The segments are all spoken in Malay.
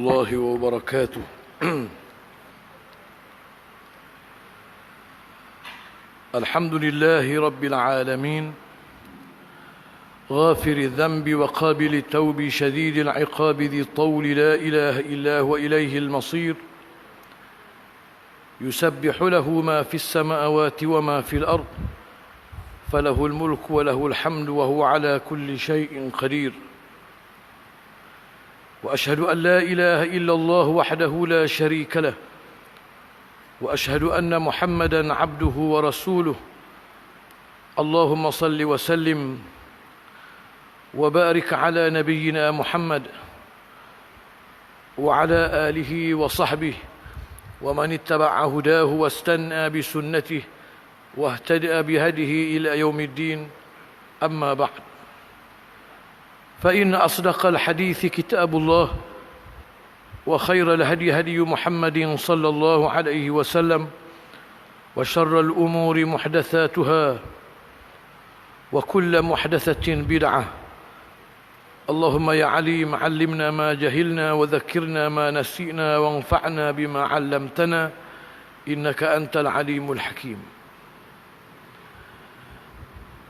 الله وبركاته. الحمد لله رب العالمين، غافر الذنب وقابل التوب شديد العقاب ذي الطول، لا إله إلا هو إليه المصير. يسبح له ما في السماوات وما في الأرض، فله الملك وله الحمد وهو على كل شيء قدير. وأشهد أن لا إله إلا الله وحده لا شريك له، وأشهد أن محمدًا عبده ورسوله. اللهم صل وسلم وبارك على نبينا محمد وعلى آله وصحبه ومن اتبع هداه واستنى بسنته واهتدى بهديه إلى يوم الدين. أما بعد، فإن أصدق الحديث كتاب الله، وخير الهدي هدي محمد صلى الله عليه وسلم، وشر الأمور محدثاتها، وكل محدثة بدعة. اللهم يا عليم علمنا ما جهلنا وذكرنا ما نسينا وانفعنا بما علمتنا، إنك أنت العليم الحكيم.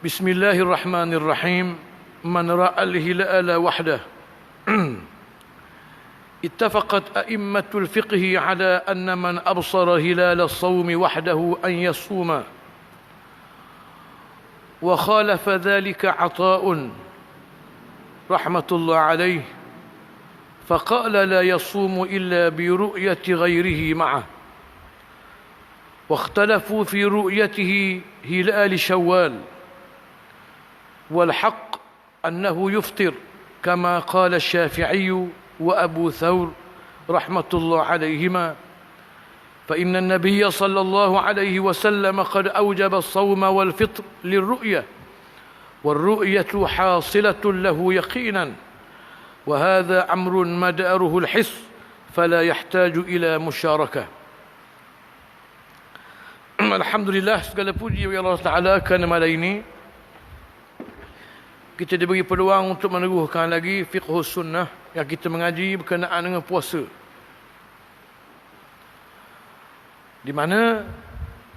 بسم الله الرحمن الرحيم. من رأى الهلال وحده اتفقت أئمة الفقه على أن من أبصر هلال الصوم وحده أن يصوم، وخالف ذلك عطاء رحمة الله عليه، فقال لا يصوم إلا برؤية غيره معه. واختلفوا في رؤيته هلال شوال، والحق أنه يفطر كما قال الشافعي وأبو ثور رحمة الله عليهما، فإن النبي صلى الله عليه وسلم قد أوجب الصوم والفطر للرؤية، والرؤية حاصلة له يقينا، وهذا أمر مداره الحس فلا يحتاج إلى مشاركة. Alhamdulillah, segala puji bagi Allah Ta'ala kerana malam ini kita diberi peluang untuk meneguhkan lagi fiqhus sunnah yang kita mengaji berkenaan dengan puasa, di mana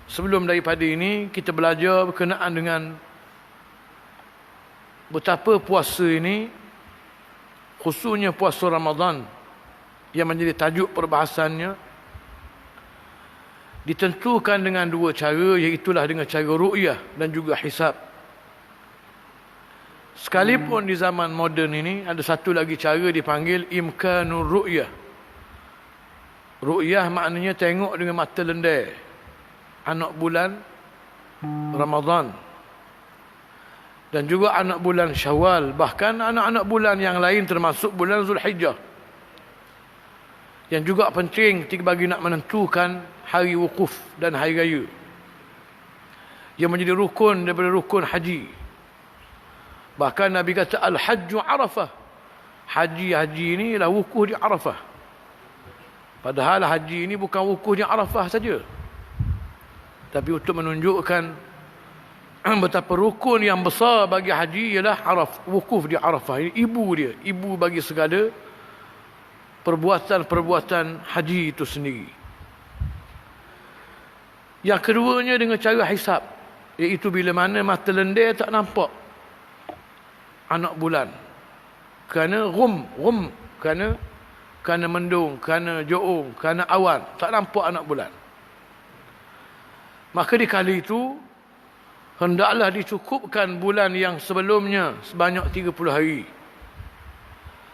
sebelum daripada ini kita belajar berkenaan dengan betapa puasa ini, khususnya puasa Ramadan yang menjadi tajuk perbahasannya, ditentukan dengan dua cara, iaitulah dengan cara ru'yah dan juga hisab. Sekalipun di zaman moden ini ada satu lagi cara dipanggil imkanur ru'yah. Ru'yah maknanya tengok dengan mata lendai anak bulan Ramadan dan juga anak bulan Syawal, bahkan anak-anak bulan yang lain termasuk bulan Zulhijjah, yang juga penting bagi nak menentukan hari wukuf dan hari raya yang menjadi rukun daripada rukun haji. Bahkan Nabi kata al-hajju Arafah, haji ini ialah wukuf di Arafah. Padahal haji ini bukan wukuf di Arafah saja, tapi untuk menunjukkan betapa rukun yang besar bagi haji ialah wukuf di Arafah. Ini ibu dia, ibu bagi segala perbuatan-perbuatan haji itu sendiri. Yang keduanya dengan cara hisab, iaitu bila mana mata lendai tak nampak anak bulan kerana kerana mendung, kerana joong, kerana awan, tak nampak anak bulan. Maka di kali itu hendaklah dicukupkan bulan yang sebelumnya sebanyak 30 hari.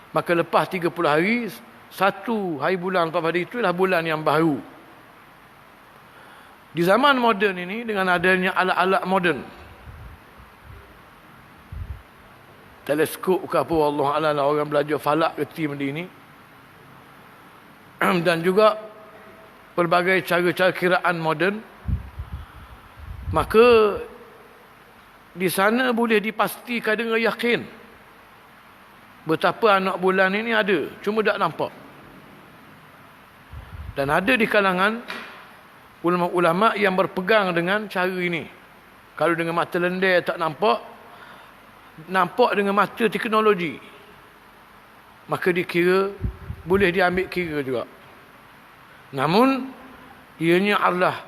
Maka lepas 30 hari, satu hari bulan pada itu adalah bulan yang baru. Di zaman moden ini, dengan adanya alat-alat moden, teleskop ke apa, Allah Alam, orang belajar falak kerti benda ini, dan juga pelbagai cara-cara kiraan moden, maka di sana boleh dipastikan dengan yakin betapa anak bulan ini ada, cuma tak nampak. Dan ada di kalangan ulama-ulama yang berpegang dengan cara ini. Kalau dengan mata lendai tak nampak, nampak dengan mata teknologi, maka dikira boleh diambil kira juga. Namun ianya adalah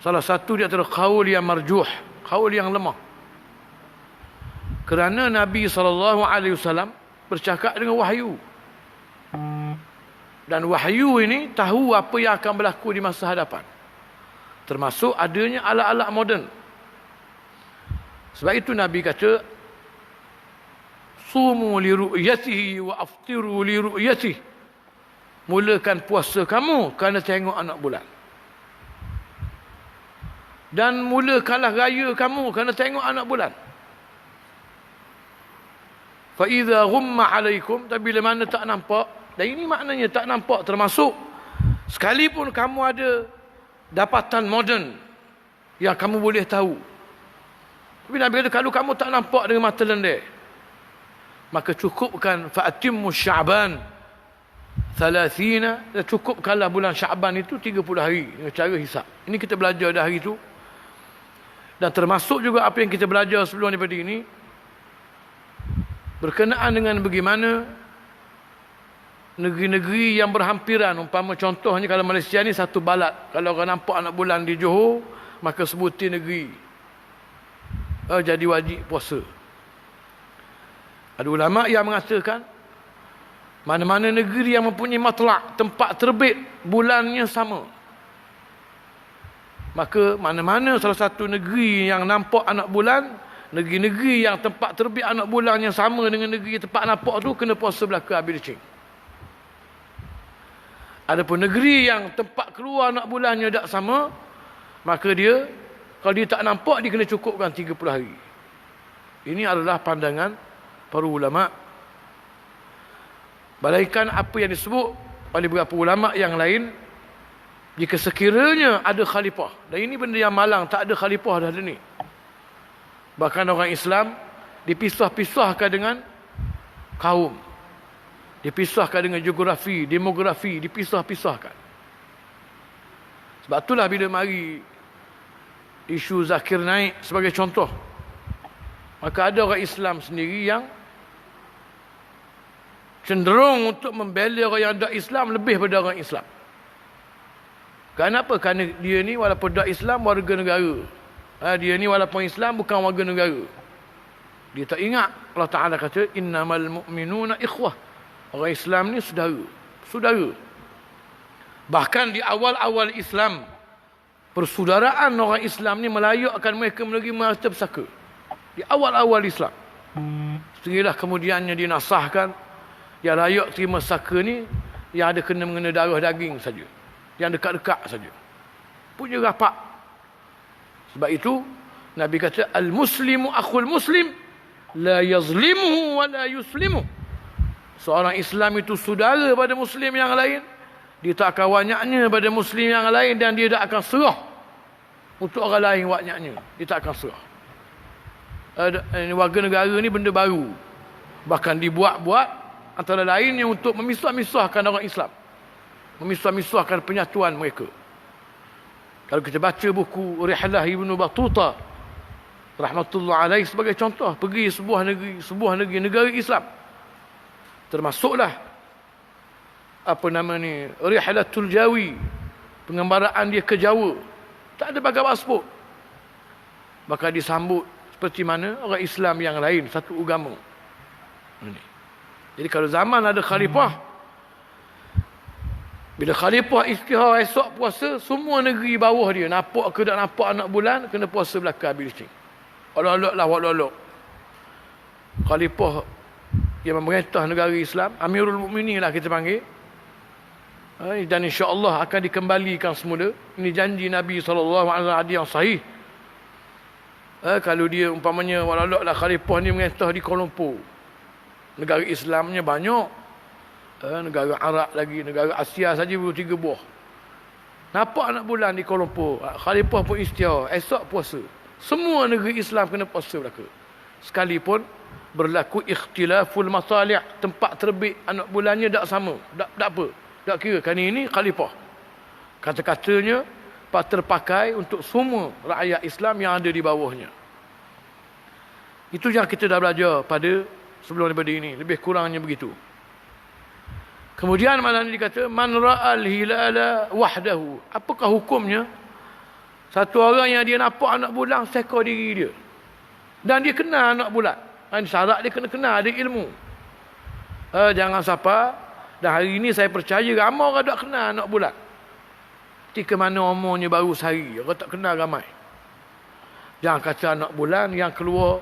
salah satu di antara qaul yang marjuh, qaul yang lemah. Kerana Nabi SAW bercakap dengan wahyu. Dan wahyu ini tahu apa yang akan berlaku di masa hadapan. Termasuk adanya alat-alat moden. Sebab itu Nabi kata, sumu li ru'yatihi wa aftiru li ru'yatihi. Mulakan puasa kamu kerana tengok anak bulan. Dan mulakanlah raya kamu kerana tengok anak bulan. Fa idza ghumma alaikum, tapi bila mana tak nampak, dan ini maknanya tak nampak termasuk sekalipun kamu ada dapatan moden yang kamu boleh tahu. Tapi Nabi kata kalau kamu tak nampak dengan mata lendir, maka cukupkan fa atimmu Sya'ban 30, dan cukupkanlah bulan Sya'ban itu 30 hari dengan cara hisap. Ini kita belajar dah hari itu. Dan termasuk juga apa yang kita belajar sebelum daripada ini, berkenaan dengan bagaimana negeri-negeri yang berhampiran, umpama contohnya kalau Malaysia ni satu balat, kalau orang nampak anak bulan di Johor, maka sebuti negeri jadi wajib puasa. Ada ulama yang mengatakan mana-mana negeri yang mempunyai matlak, tempat terbit bulannya sama, maka mana-mana salah satu negeri yang nampak anak bulan, negeri-negeri yang tempat terbit anak bulan yang sama dengan negeri tempat nampak tu, kena puasa belaka habis lecing. Adapun negeri yang tempat keluar anak bulannya tak sama, maka dia, kalau dia tak nampak, dia kena cukupkan 30 hari. Ini adalah pandangan para ulama. Balaikan apa yang disebut oleh beberapa ulama yang lain, jika sekiranya ada khalifah, dan ini benda yang malang, tak ada khalifah dah ni. Bahkan orang Islam dipisah-pisahkan dengan kaum, dipisahkan dengan geografi, demografi, dipisah-pisahkan. Sebab itulah bila mari isu Zakir naik sebagai contoh, maka ada orang Islam sendiri yang cenderung untuk membela orang yang tak Islam lebih daripada orang Islam. Kenapa? Kerana dia ni walaupun tak Islam, warga negara. Dia ni walaupun Islam, bukan warga negara. Dia tak ingat Allah Ta'ala kata innamal mu'minuna ikhwah. Orang Islam ni saudara. Saudara. Bahkan di awal-awal Islam, persaudaraan orang Islam ni melayakkan mereka menerima harta pusaka. Di awal-awal Islam. Sehinggalah kemudiannya dinasahkan, yang layak terima saka ni yang ada kena mengena darah daging saja, yang dekat-dekat saja, punya rapat. Sebab itu Nabi kata al-muslimu akhul muslim la yazlimuhu wa la yuslimuhu. Seorang Islam itu saudara pada muslim yang lain, dia tak akan wanyaknya pada muslim yang lain, dan dia tak akan serah untuk orang lain wanyaknya. Dia tak akan serah. Warga negara ni benda baru, bahkan dibuat-buat antara lainnya untuk memisah-misahkan orang Islam, memisah-misahkan penyatuan mereka. Kalau kita baca buku Rihlah Ibnu Battuta rahmatullah alaih sebagai contoh, pergi sebuah negeri negara Islam, termasuklah apa nama ni, Rihlatul Jawi, pengembaraan dia ke Jawa, tak ada bagai pasport, maka disambut seperti mana orang Islam yang lain, satu agama. Jadi kalau zaman ada khalifah, bila khalifah istihar esok puasa, semua negeri bawah dia, nampak ke tak nampak anak bulan, kena puasa belaka habis licin. Olok-olok lah, olok-olok. Khalifah yang memerintah negara Islam, Amirul Mukminin lah kita panggil, dan insya-Allah akan dikembalikan semula. Ini janji Nabi SAW hadis yang sahih. Kalau dia umpamanya olok-olok lah khalifah ni memerintah di Kuala Lumpur, negara Islamnya banyak, negara Arab lagi, negara Asia saja baru 3 buah. Nampak anak bulan di Kuala Lumpur, khalifah pun istiar, esok puasa. Semua negeri Islam kena puasa belaka. Sekalipun berlaku ikhtilaful masalih, tempat terbit anak bulannya tak sama, tak apa, tak kira. Kerana ini khalifah, kata-katanya terpakai untuk semua rakyat Islam yang ada di bawahnya. Itu yang kita dah belajar pada sebelum daripada ini, lebih kurangnya begitu. Kemudian malam ni dikata man ra'al hilala wahdahu. Apakah hukumnya? Satu orang yang dia nampak anak bulan seka diri dia. Dan dia kenal anak bulan. Syarat dia kena kenal, ada ilmu. Jangan siapa. Dan hari ini saya percaya ramai orang tak kenal anak bulan. Ketika mana umurnya baru sehari, orang tak kenal ramai. Jangan kata anak bulan yang keluar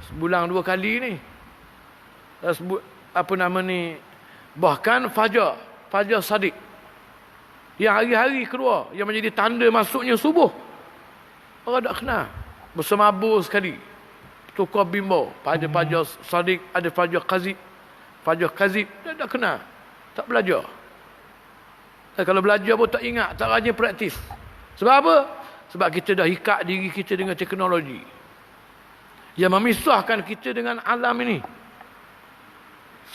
sebulan 2 kali ni. Apa nama ni? Bahkan Fajar Sadiq. Yang hari-hari keluar, yang menjadi tanda masuknya subuh. Orang tak kenal. Bersemabur sekali. Tukar bimbau. Ada Fajar Sadiq, ada Fajar Kazib. Dia tak kenal. Tak belajar. Dan kalau belajar pun tak ingat. Tak rajin praktis. Sebab apa? Sebab kita dah ikat diri kita dengan teknologi. Yang memisahkan kita dengan alam ini.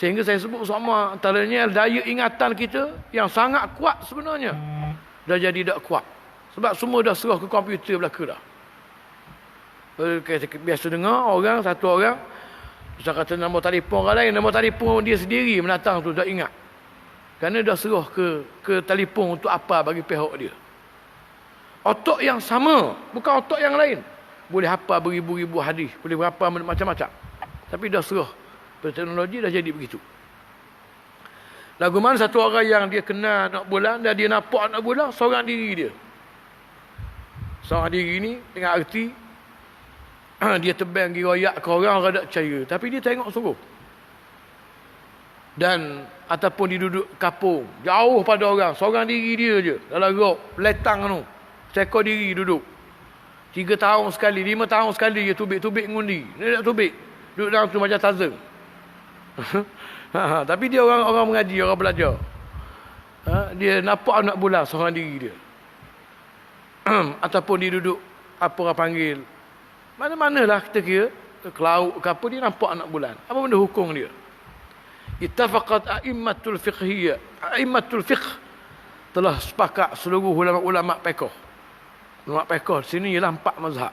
Sehingga saya sebut sama antaranya daya ingatan kita yang sangat kuat sebenarnya. Dah jadi tak kuat. Sebab semua dah serah ke komputer belaka dah. Biasa dengar satu orang. Saya kata nombor telefon orang lain. Nombor telefon dia sendiri menatang tu tak ingat. Kerana dah serah ke telefon untuk apa bagi pihak dia. Otak yang sama. Bukan otak yang lain. Boleh hafal beribu-ribu hadis. Boleh hafal macam-macam. Tapi dah serah. Teknologi dah jadi begitu. Lagu mana satu orang yang dia kenal anak bulan dan dia nampak anak bulan seorang diri dia. Seorang diri ni dengan arti dia tebang giroyak ke orang tak percaya. Tapi dia tengok sungguh. Dan ataupun dia duduk kapung. Jauh pada orang. Seorang diri dia je. Dalam rok. Letang tu. Sekor diri duduk. 3 tahun sekali. 5 tahun sekali dia tubik-tubik ngundi. Dia tak tubik. Duduk dalam tu macam tazeng. Tapi dia orang mengaji, orang belajar. Dia nampak anak bulan seorang diri dia. Ataupun dia duduk, apa orang panggil, mana-manalah kita kira, ke laut ke apa, dia nampak anak bulan. Apa benda hukum dia? Ittafaqat a'immatul fiqh telah sepakat seluruh ulama' fiqh. Ulama' fiqh sini ialah 4 mazhab.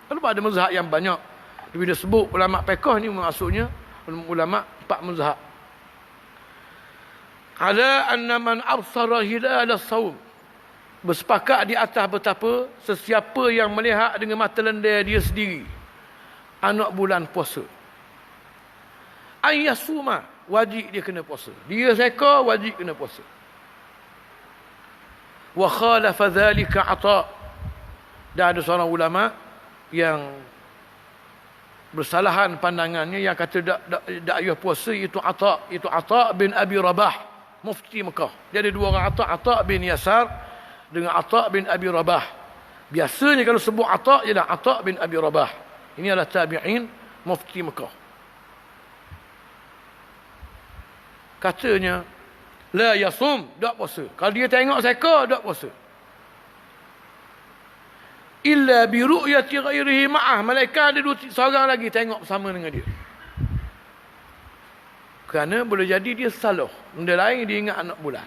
Kalau ada mazhab yang banyak, bila dia sebut ulama' fiqh ni maksudnya ulama' 4 mazhab. Ala anna man absara hilal as-sawm. Bersepakat di atas betapa sesiapa yang melihat dengan mata lendai dia sendiri anak bulan puasa. Ayyasuma, wajib dia kena puasa. Dia seka wajib kena puasa. Wa khalafa dhalika Ata. Dan ada seorang ulama yang bersalahan pandangannya yang kata tak payah puasa itu Ata bin Abi Rabah, mufti Mekah. Dia ada 2 orang Ata bin Yasar dengan Ata bin Abi Rabah. Biasanya kalau sebut Ata ialah Ata bin Abi Rabah. Ini adalah tabi'in mufti Mekah. Katanya la yasum, tak puasa. Kalau dia tengok seka tak puasa. Illa bi ru'yati ghairihi ma'ah. Malaikat ada 2 seorang lagi tengok bersama dengan dia. Kerana boleh jadi dia salah. Benda lain dia ingat anak bulan.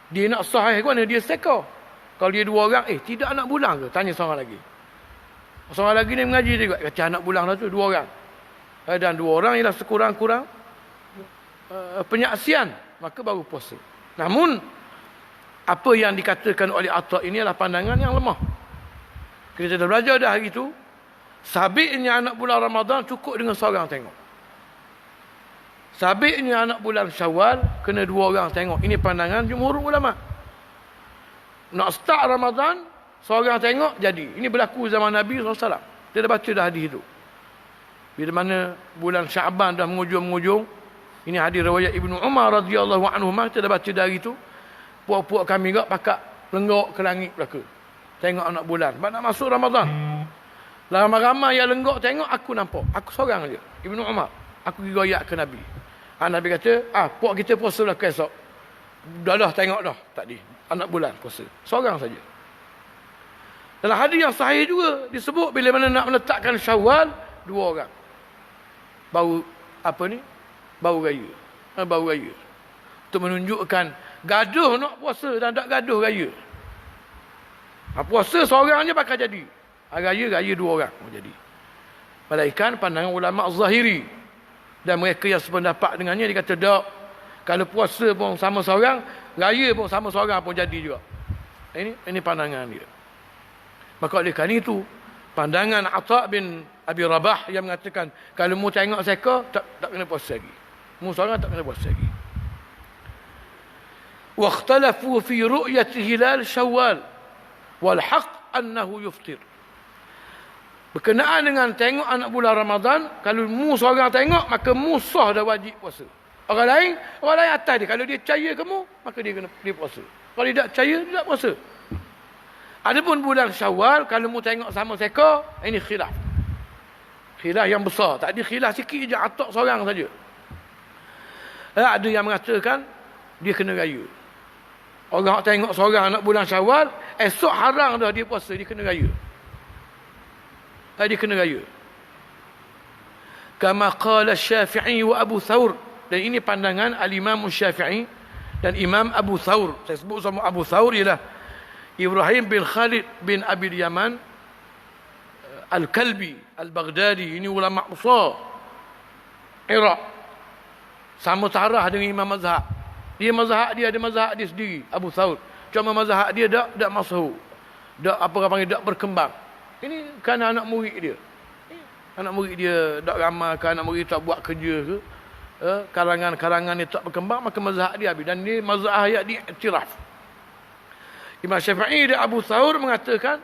Dia nak sahih ke mana? Dia seka. Kalau dia 2 orang, tidak anak bulan ke? Tanya seorang lagi. Seorang lagi ni mengaji juga. Kata anak bulan lah tu 2 orang. Dan 2 orang ialah sekurang-kurang penyaksian. Maka baru puasa. Namun, apa yang dikatakan oleh Atta ini adalah pandangan yang lemah. Kita dah belajar dah hari itu. Sabitnya anak bulan Ramadan cukup dengan seorang tengok. Sabitnya anak bulan Syawal kena 2 orang tengok. Ini pandangan jumhur ulama. Nak start Ramadan, seorang tengok jadi. Ini berlaku zaman Nabi SAW. Kita dah baca dah hadis itu. Bila mana bulan Syaban dah mengujung-mengujung. Ini hadis riwayat Ibnu Umar radhiyallahu anhu. Kita dah baca dari itu. Puak-puak kami gak pakak lenggok ke langit belaka. Tengok anak bulan. Sebab nak masuk Ramadan. Ramai-ramai yang lenggok tengok, aku nampak. Aku seorang je. Ibnu Umar. Aku pergi royak ke Nabi. Nabi kata, puak kita puasa lah ke esok. Dah tengok dah. Tadi. Anak bulan puasa. Seorang saja. Dalam hadis yang sahih juga disebut bila mana nak meletakkan Syawal, 2 orang. Baru apa ni? Baru raya. Baru raya. Untuk menunjukkan gaduh nak puasa dan tak gaduh raya. Puasa seorang je bakal jadi. Raya 2 orang jadi. Malaikat pandangan ulama Zahiri. Dan mereka yang sependapat dengannya dia kata tak. Kalau puasa pun sama seorang, raya pun sama seorang pun jadi juga. Ini pandangan dia. Maka oleh kerana itu, pandangan Atha bin Abi Rabah yang mengatakan, kalau mu tengok seka, tak kena puasa lagi. Mu seorang tak kena puasa lagi. واختلفوا في رؤية هلال شوال والحق أنه يفطر. Berkenaan dengan tengok anak bulan Ramadan, kalau mu seorang tengok, maka mu sah dah wajib puasa. Orang lain atas dia. Kalau dia percaya ke mu, maka dia puasa. Kalau dia tak percaya, dia tak puasa. Adapun bulan Syawal, kalau mu tengok sama seka, ini khilaf. Khilaf yang besar. Tak ada khilaf sikit je, atak seorang saja. Ada yang mengatakan, dia kena raya. Orang tengok seorang anak bulan Syawal, esok haram dah dia puasa, dia kena raya. Dia kena raya. Kama qala Syafi'i wa Abu Thawr. Dan ini pandangan Al-Imam Syafi'i dan Imam Abu Thawr. Saya sebut sama Abu Thawr ialah Ibrahim bin Khalid bin Abi Yaman Al-Kalbi Al-Baghdadi. Ini ulama besar Iraq. Sama tarah dengan Imam Mazhab. Dia ada mazhab dia sendiri, Abu Thawr. Cuma mazhab dia tak masyhur. Tak apa orang panggil, tak berkembang. Ini kerana anak murid dia. Anak murid dia tak ramai, anak murid tak buat kerja ke. Karangan-karangan dia tak berkembang, maka mazhab dia habis. Dan dia mazhab yang diiktiraf. Imam Syafi'i dan Abu Thawr mengatakan,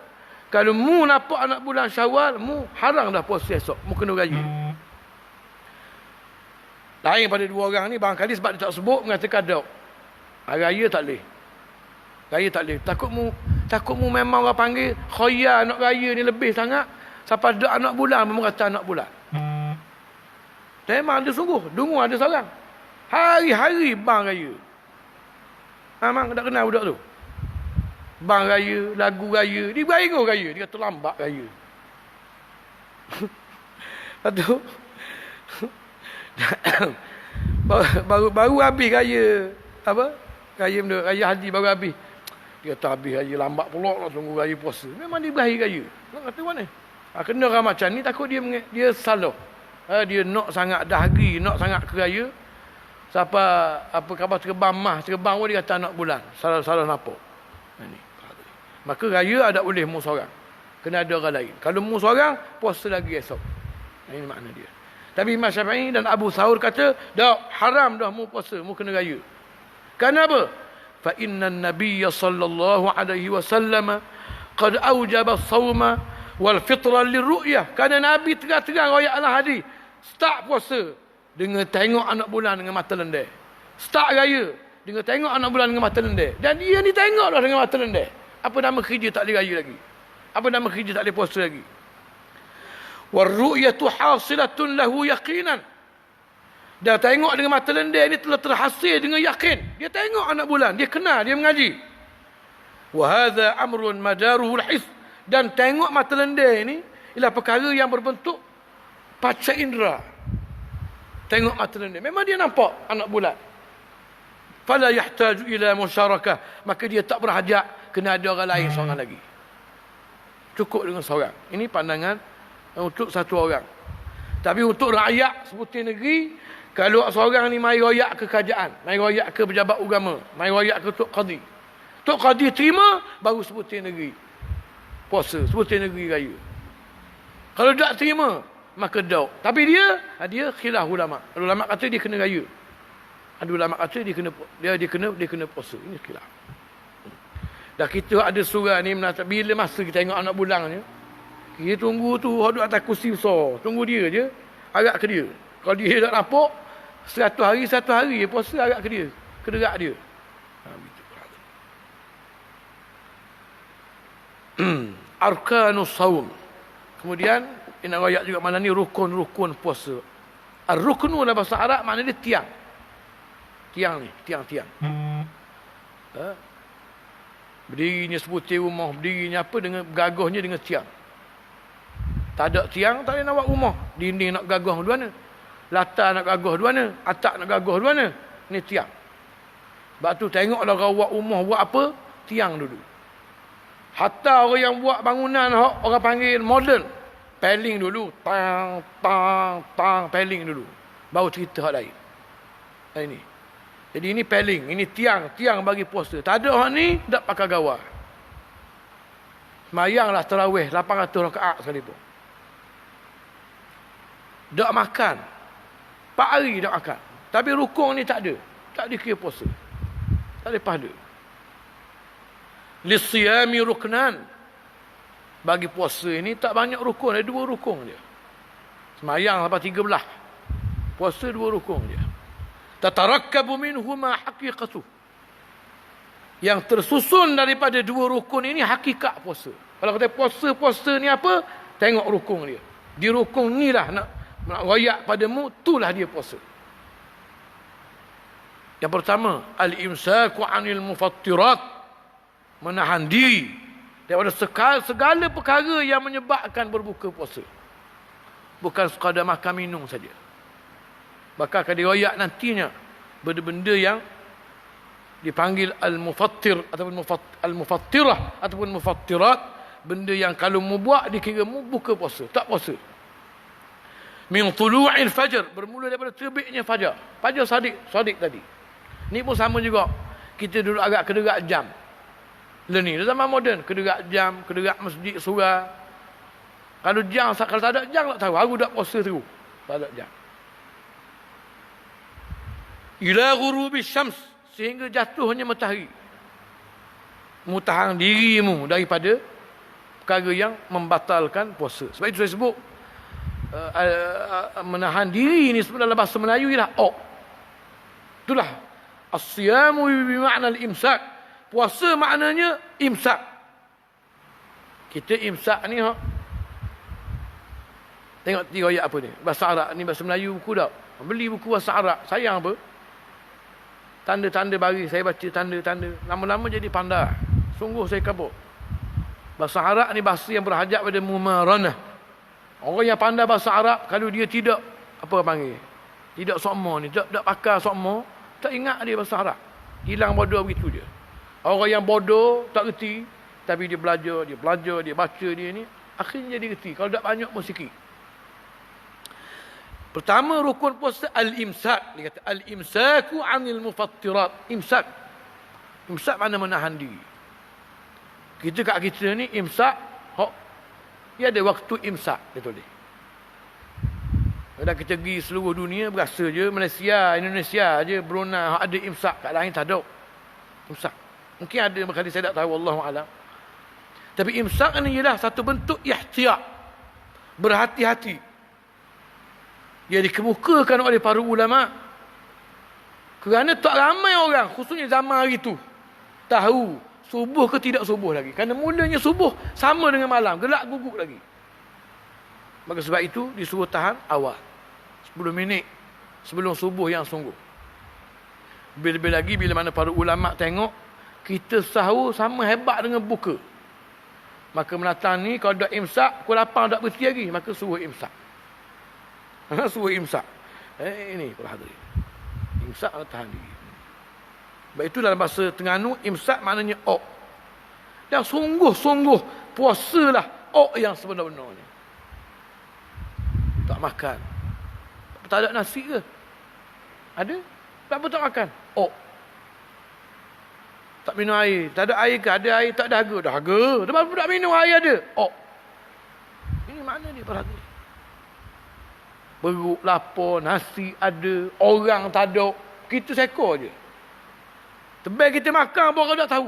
kalau mu nampak anak bulan Syawal, mu haram dah puasa esok. Mu kena raya. Lain pada dua orang ni, barangkali sebab dia tak sebut, mengatakan tak. Raya tak boleh. Raya tak boleh. Takut mu memang orang panggil, khoya nak raya ni lebih sangat. Sampai ada anak bulan, memang kata anak bulan. Memang ada sungguh. Dungu ada seorang. Hari-hari bang raya. Memang tak kenal budak tu. Bang raya, lagu raya. Dia berengur raya. Dia kata lambat raya. Lepas baru habis raya apa? Raya haji baru habis. Dia kata habis raya lambat pula nak tunggu raya puasa. Memang dia berakhir raya. Nak kata mana? Kena orang macam ni takut dia salah. Dia nak sangat dahari, nak sangat ke raya. Siapa apa khabar terbang pun dia kata anak bulan. Salah nampak. Ini. Maka raya ada boleh mu seorang. Kena ada orang lain. Kalau mu seorang, puasa lagi esok. Ini makna dia. Tapi Imam Syafi'i dan Abu Thawr kata, dah haram dah mu puasa, mu kena raya. Kenapa? Fa inna an-nabiyya sallallahu alaihi wasallam qad awjaba as-sawma wal fitra lirru'yah. Kerana Nabi terang-terang royak al-hadis, start puasa dengan tengok anak bulan dengan mata lendek. Start raya dengan tengok anak bulan dengan mata lendek. Dan dia ni tengoklah dengan mata lendek. Apa nama kerja tak boleh raya lagi? Apa nama kerja tak boleh puasa lagi? Warru'yatu hasilatun lahu yaqinan. Dia tengok dengan mata lendek ni telah terhasil dengan yakin. Dia tengok anak bulan, dia kenal, dia mengaji. Wa hadha amrun madaruhu al-his. Dan tengok mata lendek ni ialah perkara yang berbentuk panca indera. Tengok mata lendek, memang dia nampak anak bulan. Fala yahtaju ila musyarakah, maka dia tak berhajat kena ada orang lain seorang lagi. Cukup dengan seorang. Ini pandangan untuk satu orang. Tapi untuk rakyat sebutir negeri, kalau seorang ni mai royak ke kerajaan, mai royak ke pejabat agama, mai royak ke Tok Qadi. Tok Qadi terima, baru sebutir negeri puasa, sebutir negeri raya. Kalau tak terima, maka dauk. Tapi dia khilaf ulama. Ulama kata dia kena raya. Ada ulama kata dia kena puasa. Ini khilaf. Dah kita ada surah ni menatap bila masa kita tengok anak bulan ni. Kita tunggu tu, duduk atas kursi besar. Tunggu dia je, agak ke dia. Kalau dia tak nampak, 100 hari puasa agak ke dia. Kederak dia. Arkanus saum. Kemudian, ini ayat juga mana ni rukun-rukun puasa. Ar-ruknu dalam bahasa Arab maknanya dia tiang. Tiang ni, tiang-tiang. Berdirinya sebutir rumah, berdirinya apa, dengan gagahnya dengan tiang. Tak ada tiang, tak boleh nak buat rumah. Dinding nak gagah dua mana. Latar nak gagah dua mana. Atap nak gagah dua mana. Ini tiang. Sebab tu tengoklah orang buat rumah buat apa, tiang dulu. Hatta orang yang buat bangunan, orang panggil modern, peling dulu. Tang, peling dulu. Baru cerita hal lain. Ini. Jadi ini paling, ini tiang bagi puasa. Tak ada orang ni tak pakai gawar. Semayanglah tarawih 800 rakaat sekalipun. Tak makan. 4 hari tak makan. Tapi rukun ni tak ada. Tak dikira puasa. Tak ada pahala. Lisiyami ruknan. Bagi puasa ini tak banyak rukun. Ada 2 rukun je. Semayang sampai 13. Puasa 2 rukun je. Tatarakkabu minhuma haqiqatuh. Yang tersusun daripada 2 rukun ini hakikat puasa. Kalau kata puasa ni apa? Tengok rukun dia. Di rukun ni lah nak royak padamu, itulah dia puasa. Yang pertama, al-imsaku 'anil mufattirat. Menahan diri daripada segala perkara yang menyebabkan berbuka puasa. Bukan sekadar makan minum saja. Bahkan akan diriwayat nantinya benda-benda yang dipanggil al-mufattir ataupun al-mufattirah ataupun mufattirat, benda yang kalau mu buat dikira mu buka puasa, tak puasa. Min tulu'il fajr, bermula daripada terbitnya fajar. Fajar sadiq tadi. Ni pun sama juga. Kita duduk agak kederat jam. Ni zaman moden, kederat jam, kederat masjid surah. Kalau tak ada jam tak tahu, aku dah puasa terus. Tak ada jam. Ila ghurubi syams, sehingga jatuhnya matahari. Mutahan dirimu daripada perkara yang membatalkan puasa. Sebab itu saya sebut menahan diri ini sebenarnya dalam bahasa Melayu ialah itulah as-siyamu bimakna al-imsak. Puasa maknanya imsak. Kita imsak ni tengok riwayat apa ni? Bahasa Arab ni, bahasa Melayu buku tak? Beli buku bahasa Arab, sayang apa? Tanda-tanda baris, saya baca tanda-tanda. Lama-lama jadi pandai. Sungguh saya kabur. Bahasa Arab ni bahasa yang berhajat pada mumaranah. Orang yang pandai bahasa Arab, kalau dia tidak, apa panggil? Tidak sokmo ni, tak pakar sokmo, tak ingat dia bahasa Arab. Hilang bodoh begitu dia. Orang yang bodoh, tak reti, tapi dia belajar, dia baca dia ni, akhirnya dia reti. Kalau tak banyak pun sikit. Pertama rukun puasa al-imsak. Dia kata al-imsaku 'anil mufattirat. Imsak. Imsak mana menahan diri. Kita kat kita ni imsak, dia ada waktu imsak, dia tulis. Kalau kita pergi seluruh dunia, berasa je Malaysia, Indonesia je, Brunei ada imsak, kat lain tak ada. Imsak. Mungkin ada, makanya saya tak tahu, Wallahualam. Tapi imsak ni ialah satu bentuk ihtiyat. Berhati-hati. Dia dikemukakan oleh para ulama. Kerana tak ramai orang, khususnya zaman hari tu, tahu subuh ke tidak subuh lagi. Kerana mulanya subuh sama dengan malam, gelap guguk lagi. Maka sebab itu disuruh tahan awal. 10 minit sebelum subuh yang sungguh. Lebih-lebih lagi bila mana para ulama tengok kita sahur sama hebat dengan buka. Maka menatang ni kalau dah imsak, pukul 8 tak berhenti lagi, maka suruh imsak. Suruh imsak. Ini para hadirin. Imsak atau tahan diri. Sebab itu dalam bahasa Terengganu, imsak maknanya Dan sungguh-sungguh puasalah yang sebenar-benarnya. Tak makan. Tak ada nasi ke? Ada? Kenapa tak makan? Tak minum air. Tak ada air ke? Ada air, tak dahaga. Dahaga. Kenapa tak minum air ada? Ini makna dia para hadirin. Beruk, lapar, nasi ada, orang tak ada. Kita sekor je. Tebal kita makan pun orang tak tahu.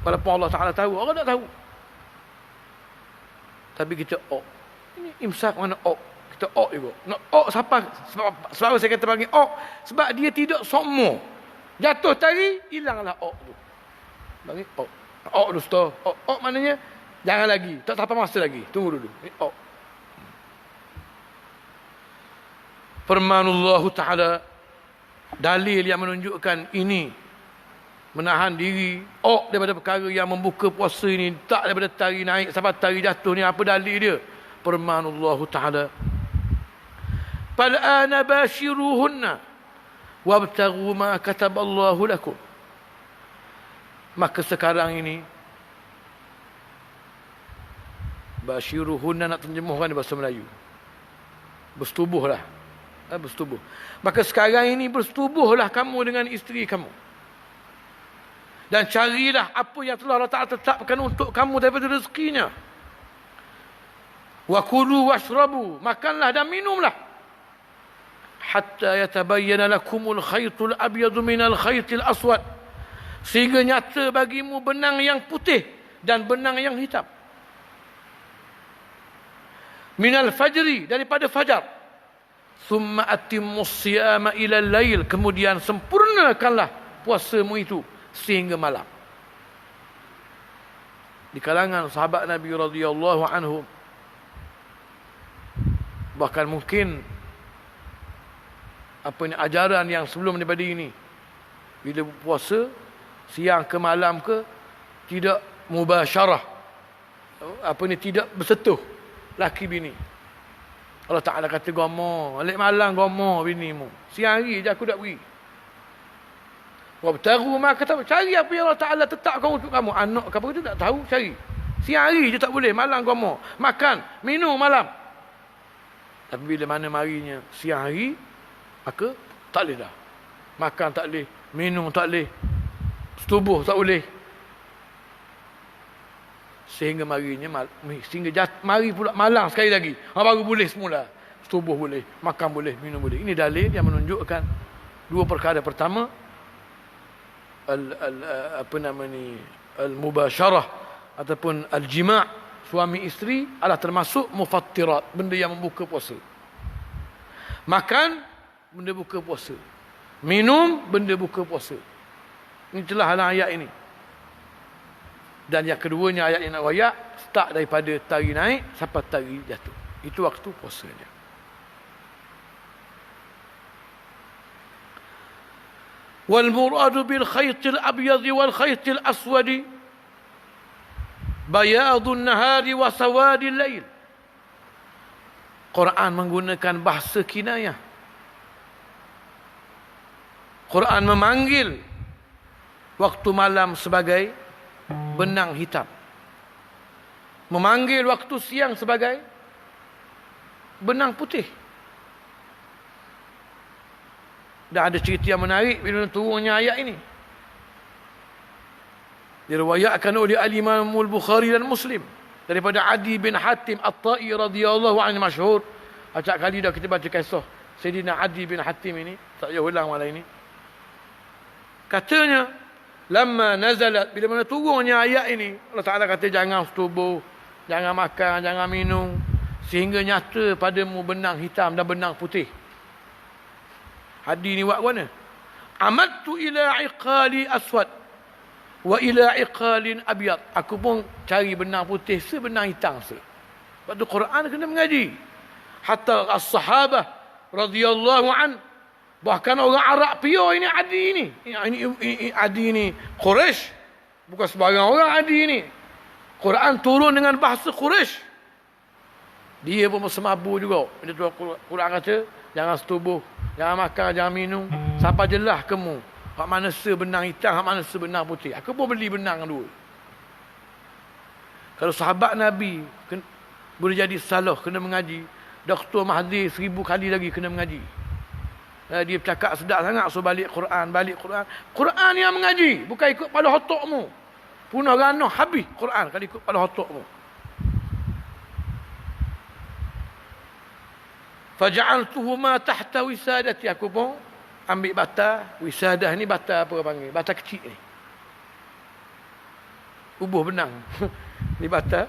Walaupun Allah Ta'ala tahu, orang tak tahu. Tapi kita Ini imsak mana Kita juga. Nak siapa? Sebab saya kata panggil sebab dia tidak sokmo. Jatuh tari, hilanglah tu. Panggil dulu stop. Maknanya jangan lagi. Tak sampai masa lagi. Tunggu dulu. Firmanullah Ta'ala, dalil yang menunjukkan ini menahan diri daripada perkara yang membuka puasa ini, tak daripada tari naik sampai tari jatuh ni. Apa dalil dia? Firmanullah Ta'ala, fal'ana bashiruhunna wabtaghu ma kataballahu lakum. Maka sekarang ini bashiruhunna nak terjemahkan bahasa Melayu, bersetubuhlah. bersetubuh. Maka sekarang ini bersetubuhlah kamu dengan isteri kamu. Dan carilah apa yang telah Allah Ta'ala tetapkan untuk kamu daripada rezekinya. Wa kulu washrabu, makanlah dan minumlah. Hatta yatabayyana lakumul khaytul abyadu minal khaytil aswad. Sehingga nyata bagimu benang yang putih dan benang yang hitam. Minal fajri, daripada fajar. Thumma atimmus siyama ilal lail. Kemudian sempurnakanlah puasamu itu sehingga malam. Di kalangan sahabat Nabi radhiyallahu anhum, bahkan mungkin ajaran yang sebelum daripada ini, bila puasa siang ke malam ke tidak mubasyarah, tidak bersetuh laki bini. Allah Ta'ala kata gomo, balik malam gomo binimu, siang hari je aku tak pergi. Wabtaru ma kata, cari apa yang Allah Ta'ala tetapkan untuk kamu. Anak ke apa itu tak tahu, cari. Siang hari je tak boleh, malam gomo. Makan, minum malam. Tapi bila mana marinya siang hari, maka tak boleh dah. Makan tak boleh, minum tak boleh, setubuh tak boleh. Sehingga marinya, mari pula malam sekali lagi. Baru boleh semula. Setubuh boleh, makan boleh, minum boleh. Ini dalil yang menunjukkan dua perkara. Pertama, al-mubasyarah ataupun al-jima' suami isteri adalah termasuk mufattirat, benda yang membuka puasa. Makan, benda buka puasa. Minum, benda buka puasa. Ini telah dalam ayat ini. Dan yang keduanya ayat yang nak royak, start daripada tari naik sampai tari jatuh. Itu waktu puasanya. والمراد بالخيط الأبيض والخيط الأسود بياض النهار وسواد الليل. Quran menggunakan bahasa kinayah. Quran memanggil waktu malam sebagai benang hitam. Memanggil waktu siang sebagai benang putih. Dan ada cerita yang menarik bila turunnya ayat ini. Diriwayatkan oleh Al-Imam Al-Bukhari dan Muslim daripada Adi bin Hatim At-Tai radhiyallahu anhu, masyhur. Acak kali dah kita baca kisah Sayyidina Adi bin Hatim ini, tak payah ulang malam ini. Katanya, lamma nazalat, bila mana turunnya ayat ini, Allah Ta'ala kata jangan setubuh, jangan makan, jangan minum, sehingga nyata padamu benang hitam dan benang putih. Hadi ni buat mana? Amadtu ila iqali aswad wa ila iqalin abyad. Aku pun cari benang putih sebenang hitam se. Sebab tu Quran kena mengaji. Hatta as-sahabah radhiyallahu an, bahkan orang Arab pure ini Adi ini. Ini Adi ini Quraisy. Bukan sebarang orang Adi ini. Quran turun dengan bahasa Quraisy. Dia pun semabu juga. Dia tu Quran kata jangan setubuh, jangan makan, jangan minum. Sampai jelah kamu. Hak mana sebenang hitam, hak mana sebenang putih. Aku pun beli benang dua. Kalau sahabat Nabi boleh jadi salah, kena mengaji. Dr. Mahathir 1000 kali lagi kena mengaji. Dia bercakap sedap sangat, so balik Quran, balik Quran. Quran yang mengaji, bukan ikut kepala otakmu. Punah ranah habis Quran kalau ikut kepala otakmu. Faja'altuhu ma tahta wisadati. Aku pun ambil bata. Wisadah ni bata apa panggil? Bata kecil ni. Ubuh benang. Ni bata.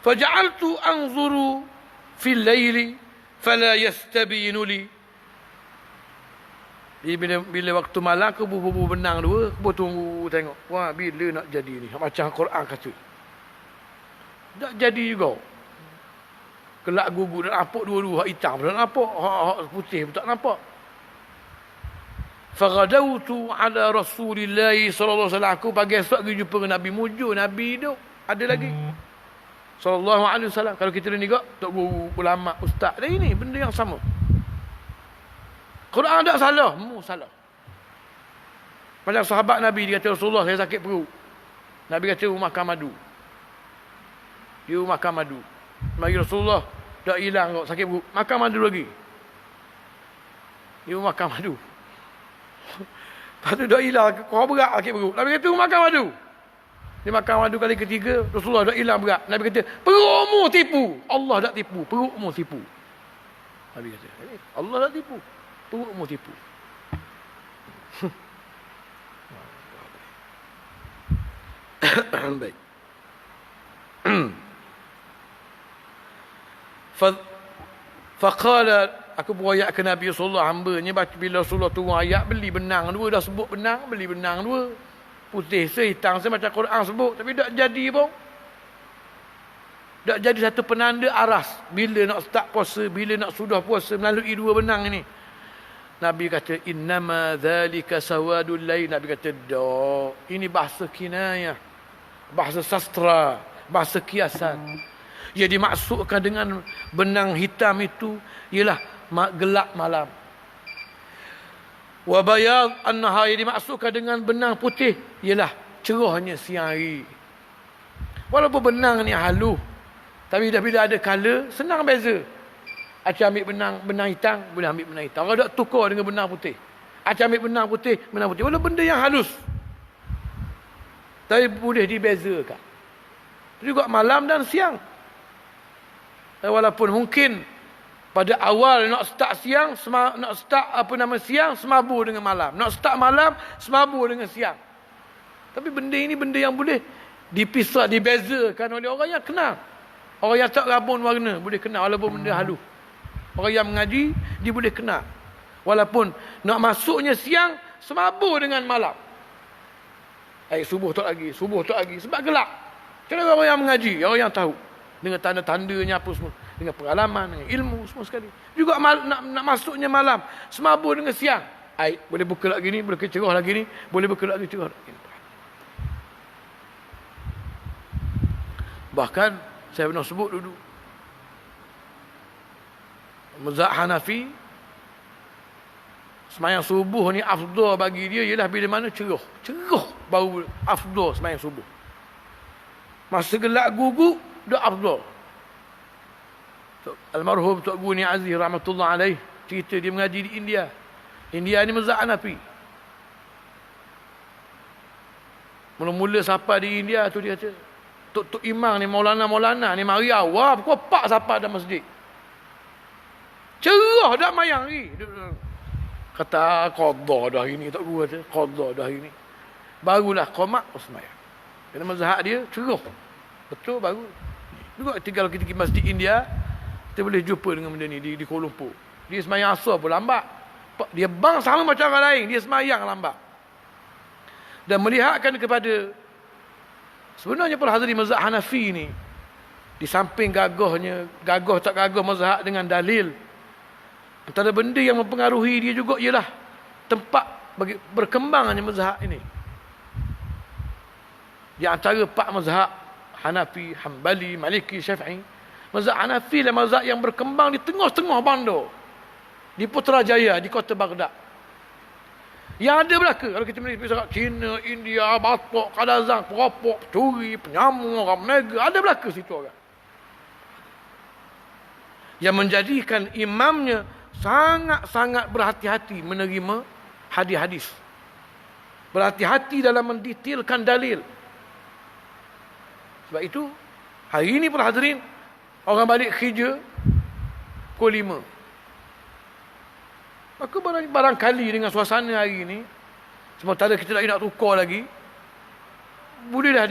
Faja'altu anzuru fil laili fala yastabinu li. Bila waktu malam aku bubuh benang dua, aku tunggu tengok. Wah, bila nak jadi ni? Macam Quran kata. Tak jadi juga. Kelak gugur dan nampak dua-dua, hak hitam dan nampak, hak putih tak nampak. Faghadawtu ala Rasulillah sallallahu alaihi wasallam. Aku pagi esok pergi jumpa Nabi, mujur Nabi tu ada lagi. Sallallahu alaihi wasallam. Kalau kita ni juga tok guru, ulama, ustaz, dan ini benda yang sama. Quran tak salah, mu salah. Macam sahabat Nabi dia kata, Rasulullah saya sakit perut. Nabi kata makan madu. Dia makan madu. Mari Rasulullah dah hilang kok sakit perut, makan madu lagi. Dia makan madu. Lepas tu dah hilang, kau berat sakit perut. Nabi kata, makan madu. Dia makan madu kali ketiga, Rasulullah dah hilang berat. Nabi kata, perutmu tipu. Allah tak tipu, perutmu tipu. Nabi kata, Allah tak tipu, perutmu tipu. Baik. Faqala, aku berayat ke Nabi Rasulullah, hambanya bila Rasulullah turun ayat, beli benang dua. Dah sebut benang, beli benang dua. Putih sehitam macam Quran sebut, tapi tak jadi pun. Tak jadi satu penanda aras bila nak start puasa, bila nak sudah puasa melalui dua benang ini. Nabi kata, innama dhalika sawadul lail. Nabi kata, dah, ini bahasa kinayah, bahasa sastra, bahasa kiasan. Ia dimaksudkan dengan benang hitam itu ialah gelap malam. Wa bayad an-nahar, ia dimaksudkan dengan benang putih ialah cerahnya siang hari. Walaupun benang ni halus, tapi dah bila ada color, senang beza. Acik ambil benang hitam, boleh ambil benang hitam. Orang tak tukar dengan benang putih. Acik ambil benang putih. Walaupun benda yang halus, tapi boleh dibezakan. Juga malam dan siang. Walaupun mungkin pada awal nak start siang, nak start siang semabur dengan malam. Nak start malam semabur dengan siang. Tapi benda ini benda yang boleh dipisah, dibezakan oleh orang yang kenal. Orang yang tak rabun warna boleh kenal walaupun benda halus. Orang yang mengaji dia boleh kenal. Walaupun nak masuknya siang semabur dengan malam. Subuh tak lagi sebab gelap. Kenapa orang yang mengaji, orang yang tahu dengan tanda-tandanya apa semua, dengan pengalaman, dengan ilmu semua sekali. Juga nak masuknya malam semabur dengan siang. Boleh buka lagi ni, boleh cerah lagi ni, boleh buka lagi cerah lagi ni. Bahkan saya pernah sebut dulu, mazhab Hanafi, sembahyang subuh ni afdal bagi dia ialah bila mana cerah baru afdal sembahyang subuh. Masa gelap guguk dah afdal. Almarhum Tok Guru Ni Aziz rahmatullah alaih cerita dia mengaji di India. India ni mazhab Hanafi. Mula-mula siapa di India tu dia kata, Tok Imam ni Maulana ni mari awal pukul 4 siapa dalam masjid. Cerah dah mayang ni. Kata qadha dah ini, Tok Guru kata qadha dah ini. Barulah qamat sembahyang. Kerana mazhab dia cerah. Betul baru. Juga tinggal kita pergi masjid India, kita boleh jumpa dengan benda ni di Kuala Lumpur. Dia sembahyang asar pun lambat. Dia bang sama macam orang lain, dia sembahyang lambat. Dan melihatkan kepada sebenarnya para hadirin mazhab Hanafi ni, di samping gagah tak gagah mazhab dengan dalil, antara benda yang mempengaruhi dia juga ialah tempat bagi berkembangnya mazhab ini. Di antara 4 mazhab, Hanafi, Hanbali, Maliki, Syafi'i, mazhab Hanafi adalah mazhab yang berkembang di tengah-tengah bandar, di Putrajaya, di kota Baghdad. Yang ada belaka, kalau kita melihat misalkan China, India, Batok, Kadazan, peropok, pencuri, penyamun, orang menega, ada belaka situ orang. Yang menjadikan imamnya sangat-sangat berhati-hati menerima hadis-hadis. Berhati-hati dalam mendetailkan dalil. Sebab itu, hari ini para hadirin, orang balik kerja pukul 5. Maka barangkali dengan suasana hari ini, sementara kita lagi nak tukar lagi, bolehlah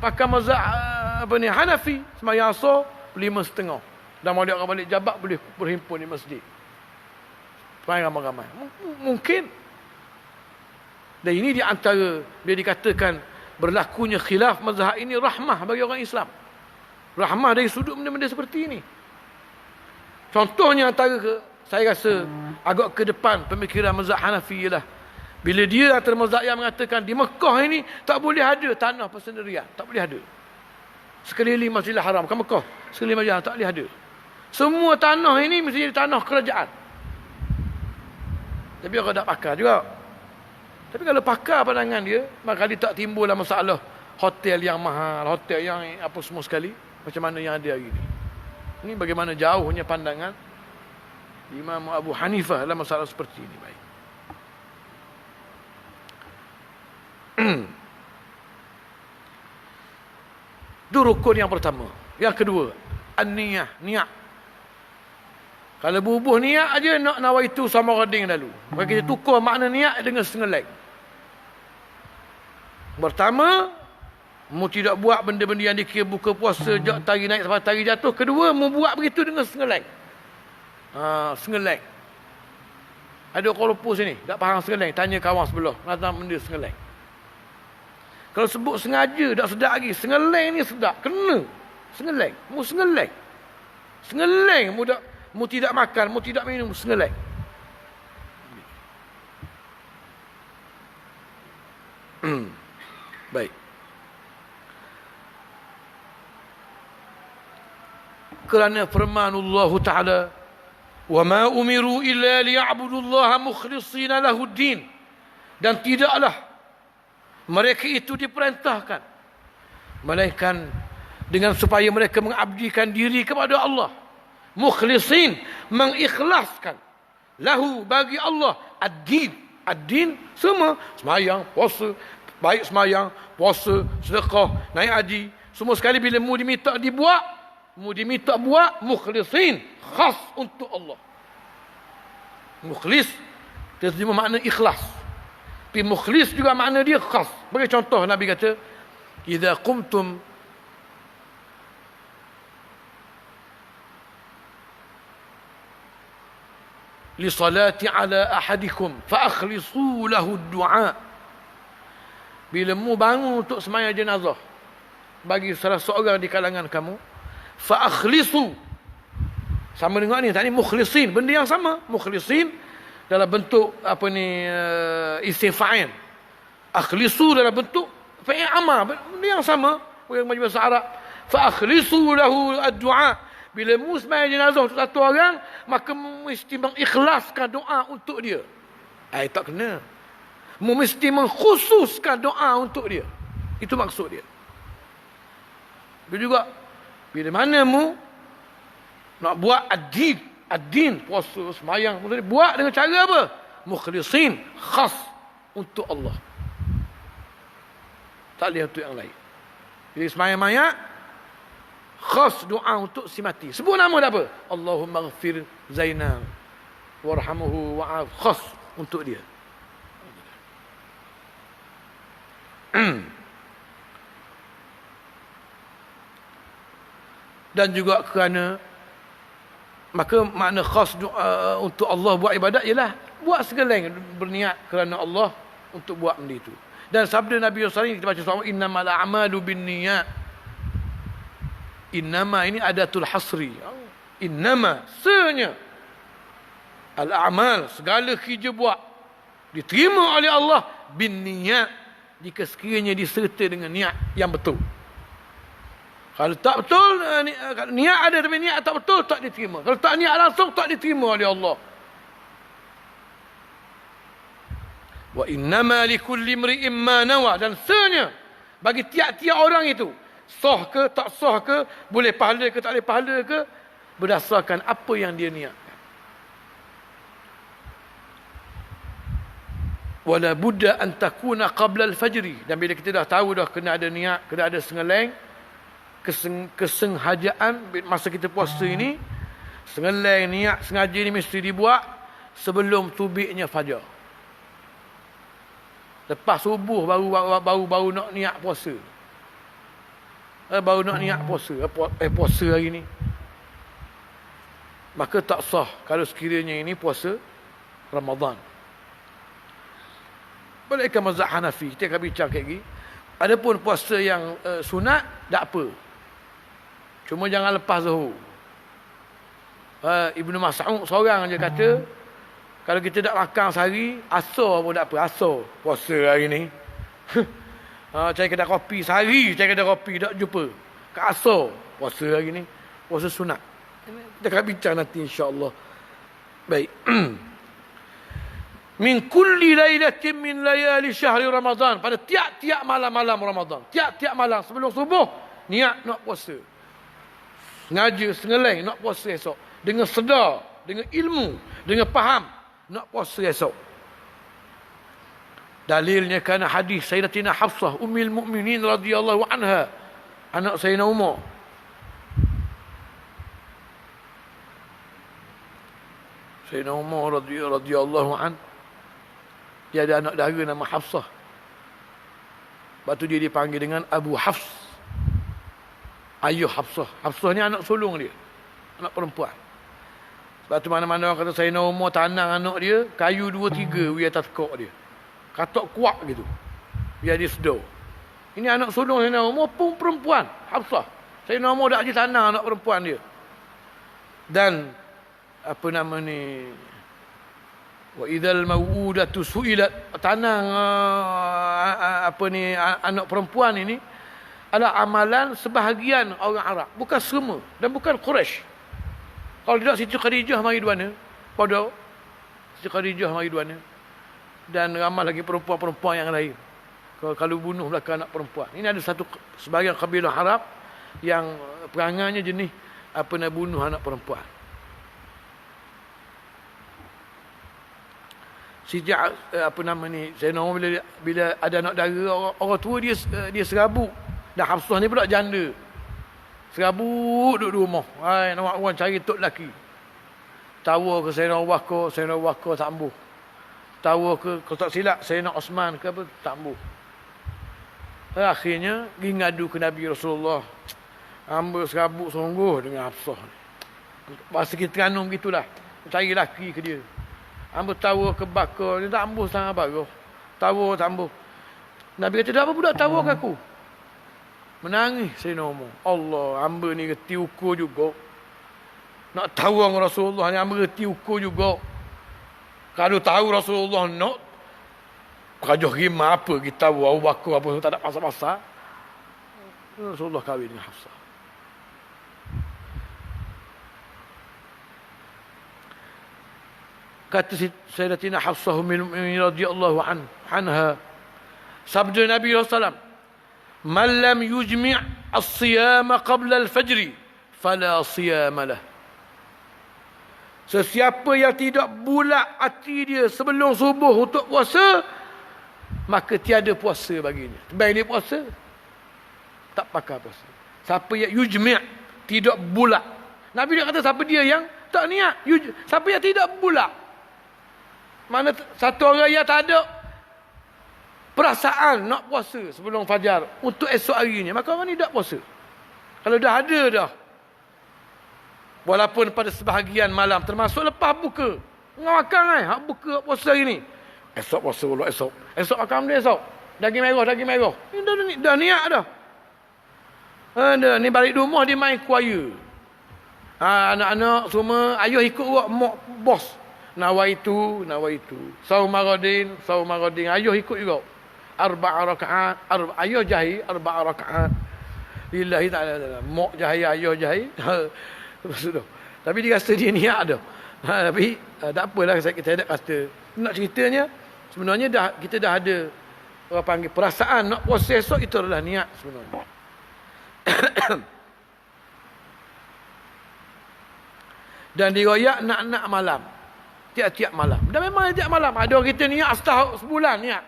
pakai mazhab Hanafi, sembahyang asar 5.30. Dan mau orang balik Jabat boleh berhimpun di masjid. Sembahyang ramai-ramai. Mungkin. Dan ini di antara dia dikatakan berlakunya khilaf mazhab ini rahmah bagi orang Islam. Rahmah dari sudut benda-benda seperti ini. Contohnya antara saya rasa agak ke depan pemikiran mazhab Hanafi ialah bila dia antara mazhab yang mengatakan di Mekah ini tak boleh ada tanah persendirian, tak boleh ada. Sekeliling Masjidil Haram ke Mekah, sekeliling Masjidil Haram tak boleh ada. Semua tanah ini mesti jadi tanah kerajaan. Tapi orang tak pakar juga. Tapi kalau pakar pandangan dia, maka dia tak timbullah masalah hotel yang mahal, hotel yang apa semua sekali, macam mana yang ada hari ini. Ini bagaimana jauhnya pandangan Imam Abu Hanifah dalam masalah seperti ini. Baik. Itu rukun yang pertama. Yang kedua, an-niyah, niat. Kalau bubuh niat aja nak nawaitu sama rading lalu. Maka kita tukar makna niat dengan setengah lain. Pertama, mu tidak buat benda-benda yang dikira buka puasa, tari naik sampai tari jatuh. Kedua, mu buat begitu dengan setengah lain. Setengah lain. Ada orang lupa sini, tak faham setengah lain. Tanya kawan sebelah, nak benda setengah lain. Kalau sebut sengaja, tak sedap lagi. Setengah lain ni sedap. Kena. Setengah lain. Mu setengah lain. Setengah lain. Mu tidak makan, mu tidak minum. Setengah lain. Baik. Kerana firman Allah Ta'ala, وَمَا أُمِرُوا إِلَّا لِيَعْبُدُوا اللَّهَ مُخْلِصِينَ لَهُ الدِّينَ. Dan tidaklah mereka itu diperintahkan melainkan dengan supaya mereka mengabdikan diri kepada Allah, mukhlisin, mengikhlaskan, lahu, bagi Allah, ad-din. Ad-din semua, semayang, puasa, baik semayang, puasa, sedekah, naik haji, semua sekali bila mu diminta dibuat, mu diminta buat, mukhlisin, khas untuk Allah. Mukhlis terjemah makna ikhlas. Tapi mukhlis juga makna dia khas. Bagi contoh, Nabi kata, "Idza qumtum li salati ala ahadikum fa akhlisu lahu ad-du'a." Bila mu bangun untuk sembahyang jenazah bagi salah seorang di kalangan kamu, fa akhlisu, sama dengan ni, tadi mukhlisin, benda yang sama. Mukhlisin dalam bentuk apa ni, isim fa'il. Akhlisu dalam bentuk fa'il amar, benda yang sama. Yang majlis bahasa Arab, fa akhlisu lahu ad-du'a. Bila mu sembahyang jenazah untuk satu orang, maka mesti mengikhlaskan doa untuk dia. Tak kena. Mu mesti mengkhususkan doa untuk dia. Itu maksud dia. Begitu juga bila mana mu nak buat ad-din, puasa, semayang, buat dengan cara apa? Mukhlisin, khas untuk Allah. Tak boleh untuk yang lain. Jadi semayang-mayang, khas doa untuk si mati. Sebut nama dia apa? Allahumma ghafir Zainal, warhamuhu wa'af, khas untuk dia. Dan juga kerana, maka makna khas untuk Allah buat ibadat ialah buat segala berniat kerana Allah untuk buat benda itu. Dan sabda Nabi SAW kita baca sama, innamal a'malu binniyat. Innama ini adatul hasri. Innama, sebenarnya al-a'mal, segala kerja buat diterima oleh Allah binniyat, jika sekiranya disertai dengan niat yang betul. Kalau tak betul, niat ada tapi niat tak betul, tak diterima. Kalau tak niat langsung, tak diterima oleh Allah. Wa innama likulli imri'in ma nawa. Dan sebenarnya bagi tiap-tiap orang itu, sah ke tak sah ke, boleh pahala ke tak boleh pahala ke, berdasarkan apa yang dia niatkan. Wala budda an takuna qabla al-fajri. Dan bila kita dah tahu dah kena ada niat, kena ada sengeleng, kesengajaan masa kita puasa ini, sengeleng niat sengaja ni mesti dibuat sebelum terbitnya fajar. Lepas subuh baru nak niat puasa. Baru nak niat puasa. Puasa hari ni. Maka tak sah kalau sekiranya ini puasa Ramadan. Berikan mazhab Hanafi, kita akan bincang lagi. Adapun puasa yang sunat, tak apa. Cuma jangan lepas zuhur. Ibnu Mas'ud seorang je kata, kalau kita tak makan sehari, asar pun tak apa. Asar puasa hari ni. Cari kedai kopi sehari, cari kedai kopi tak jumpa. Kat asar puasa hari ni. Puasa sunat. Kita akan bincang nanti insya-Allah. Baik. Min kulli lailatin min layali syahri Ramadan. Pada tiap-tiap malam-malam Ramadan. Tiap-tiap malam sebelum subuh, niat nak puasa. Sengaja, sengeleng nak puasa esok. Dengan sedar dengan ilmu, dengan faham, nak puasa esok. Dalilnya kerana hadis Sayyidatina Hafsah Ummul Mukminin radhiyallahu anha, anak Sayyidina Umar. Sayyidina Umar radhiyallahu an, dia ada anak dara nama Hafsah. Lepas tu dia dipanggil dengan Abu Hafs, ayuh Hafsah. Hafsah ni anak sulung dia, anak perempuan. Sebab tu mana-mana orang kata Sayyidina Umar tanang anak dia, kayu 2-3 di atas kok dia, katok kuat gitu, biar dia sedar. Ini anak sulung Sayyidina Umar pun perempuan, Hafsah. Sayyidina Umar dah haji tanang anak perempuan dia. Dan apa nama ni, wa idzal mau'udatu su'ilat, tanang apa ni anak perempuan ini adalah amalan sebahagian orang Arab, bukan semua dan bukan Quraisy. Kalau tidak Siti Khadijah mari duana, pada Siti Khadijah mari duana, dan ramai lagi perempuan-perempuan yang lain. Kalau bunuh belakang anak perempuan. Ini ada satu sebahagian kabilah Arab yang perangainya jenis apa nak bunuh anak perempuan. Sejak apa nama ni, Sayyidina Umar bila ada anak dara, orang tua dia serabut. Dan Hafsah ni pula janda. Serabut duduk di rumah. Hai, nak orang cari tok lelaki. Tawa ke Sayyidina Abu Bakar, Sayyidina Abu Bakar tak ambuh. Tawa ke, kalau tak silap Sayyidina Osman ke apa, tak ambuh. Akhirnya pergi ngadu ke Nabi Rasulullah. Hamba serabut sungguh dengan Hafsah ni. Bahasa kita Terengganu begitulah. Cari lelaki ke dia. Hamba tawa ke bakar, dia tak ambuh sangat bagus. Tawa tak ambuh. Nabi kata, dah apa budak tawa ke aku? Menangis Sayyidina Umar. Allah, hamba ni reti ukur juga. Nak tawa dengan Rasulullah ni, hamba reti ukur juga. Kalau tahu Rasulullah nak, kajah rima apa kita tahu Abu Bakar apa, tak ada pasal-pasal. Rasulullah kahwin dengan Hafsah. Kata Sayyidatina Hafsah Ummul Mukminin radhiyallahu anha, sabda Nabi SAW, man lam yujmi' as-siyama qabla al-fajr fala siyama lah. Sesiapa yang tidak bulat hati dia sebelum subuh untuk puasa, maka tiada puasa baginya. Baik dia puasa, tak pakai puasa. Siapa yang yujmi', tidak bulat. Nabi dia kata siapa dia yang tak niat. Siapa yang tidak bulat. Mana satu orang yang tak ada perasaan nak puasa sebelum fajar untuk esok harinya, maka orang ni tak puasa. Kalau dah ada dah, walaupun pada sebahagian malam, termasuk lepas buka, makan hak buka puasa hari ni, esok puasa pula, esok makan benda esok, daging merah. Ini dah niat dah. Ni balik rumah dia main kuaya. Anak-anak semua, ayah ikut mak bos. Nawaitu. Saumaradin. Ayah ikut juga. 4 rakaat. Ayah jahil 4 rakaat. Lillahi ta'ala. Mak jahil, ayah jahil. Tapi dia rasa dia niat dah. Tapi tak apalah kita ada kata. Nak ceritanya, sebenarnya kita dah ada orang panggil perasaan nak puasa esok, itu adalah niat sebenarnya. Dan diriwayat nak malam. Tiap-tiap malam. Dan memang tiap malam. Ada orang kita niat setahun, sebulan niat.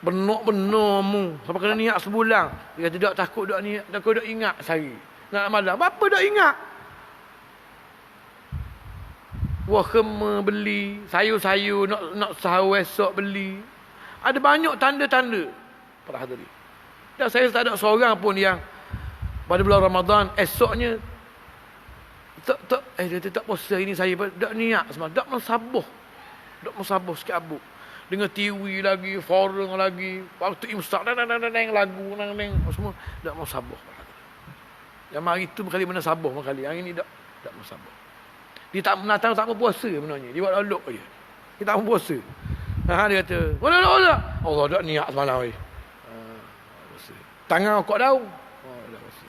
Benar-benar mu. Sampai kena niat sebulan. Dia kata, tak takut tak niat. Takut tak ingat sehari. Nak malam. Apa tak ingat? Wah, kema beli. Sayur-sayur nak sahur esok beli. Ada banyak tanda-tanda. Para hadirin. Dan saya tak ada seorang pun yang pada bulan Ramadan esoknya dia tak puasa ini, saya tak niat semalam, tak mensabuh sikit abuk dengan TV lagi, forum lagi, waktu imsak lagu semua, tak mensabuh. Yang hari itu berkali mana sabuh berkali, yang ini tak mensabuh. Dia tak menatang, tak mau puasa sebenarnya, dia buat lalu aja, dia tak mau puasa. Dia kata, Allah tak niat semalam. Tangan kau tahu. Dah puasa.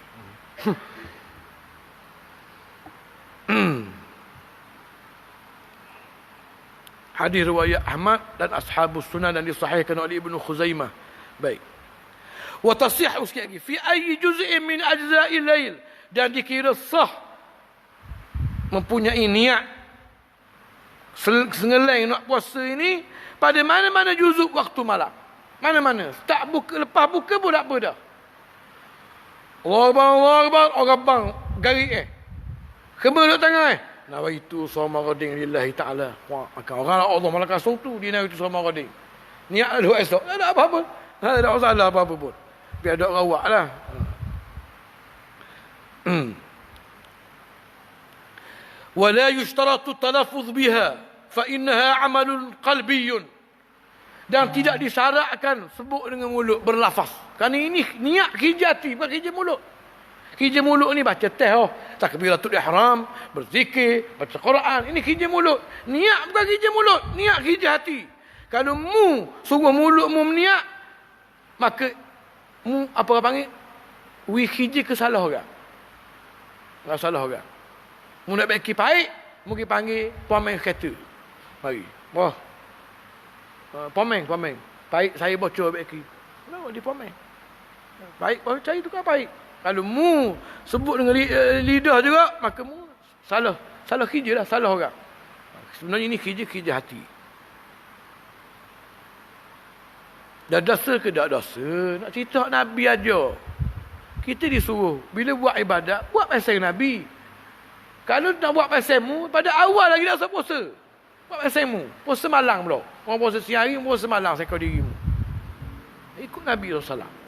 Hadis riwayat Ahmad dan Ashabus Sunan dan disahihkan oleh Ibnu Khuzaimah. Baik. Wa tasihhu sekali lagi fi ayyi juz'in min ajza'il lail, dan dikira sah mempunyai niat sengeleng nak puasa ini pada mana-mana juzuk waktu malam. Mana-mana. Tak buka, lepas buka pun tak apa dah. Allah Akbar, orang bang garik Kembar duduk tangan nawaitu sawma ghadin lillahi ta'ala. Wah, maka orang Allah malam kasung tu dia nawaitu sawma ghadin. Niat dua esok. Tak ada apa-apa. Tak ada masalah apa-apa pun. Biar dok rawak lah. ولا يشترط التلفظ بها فإنها عمل قلبي. Dan tidak disyaratkan sebut dengan mulut berlafaz. Kerana ini niat kerja hati, bukan kerja mulut. Kerja mulut ni baca teh, takbiratul ihram, berzikir, baca Quran. Ini kerja mulut. Niat bukan kerja mulut, niat kerja hati. Kalau mu suruh mulut mu meniat, maka mu apa orang panggil? Wi kerja ke salah orang. Tak salah orang. Mu nak baiki baik, mu pergi panggil pemain kereta. Mari. Wah. Pemain. Baik saya bocor baiki. No, di pemain. Baik, cari tukar baik. Kalau mu sebut dengan lidah juga, maka mu salah. Salah kerja lah, salah orang. Sebenarnya ini kerja hati. Dah dosa ke tak dosa? Nak cerita Nabi aja. Kita disuruh, bila buat ibadat, buat pasal Nabi. Kalau nak buat pasal mu, pada awal lagi dah puasa. Buat pasal mu. Puasa malang pula. Orang puasa siang hari, puasa malang sekau dirimu. Ikut Nabi SAW.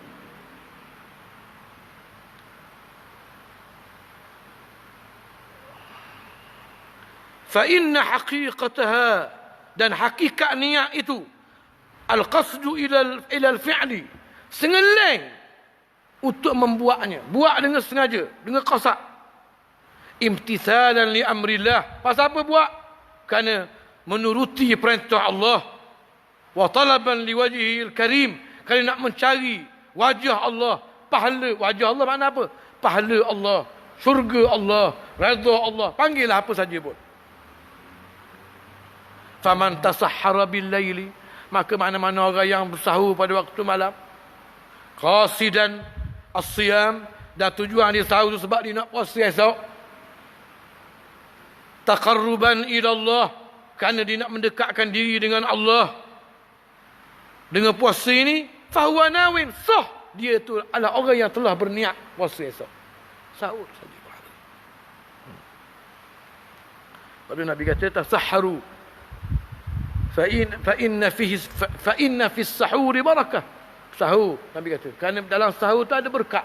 فإن حقيقتها dan hakikat niat itu al-qasdu ila al-fi'li, sengeleng untuk membuatnya, buat dengan sengaja, dengan qasad, imtithalan li amrillah. Pasal apa buat? Kerana menuruti perintah Allah, wa talaban li wajhil karim, kerana nak mencari wajah Allah, pahala wajah Allah. Makna apa? Pahala Allah, syurga Allah, redha Allah, panggillah apa saja pun. Faman tasahhara bil laili, maka mana-mana orang yang bersahur pada waktu malam, qasidan as-siyam, dan tujuan dia sahur tu sebab dia nak puasa esok, taqarruban ila Allah, kerana dia nak mendekatkan diri dengan Allah dengan puasa ini, fahuwa nawin, sah dia tu adalah orang yang telah berniat puasa esok. Sahur saja. Pada Nabi kata tasahharu fa inna fi as-sahuri barakah. Sahur, Nabi kata, kerana dalam sahur tu ada berkat.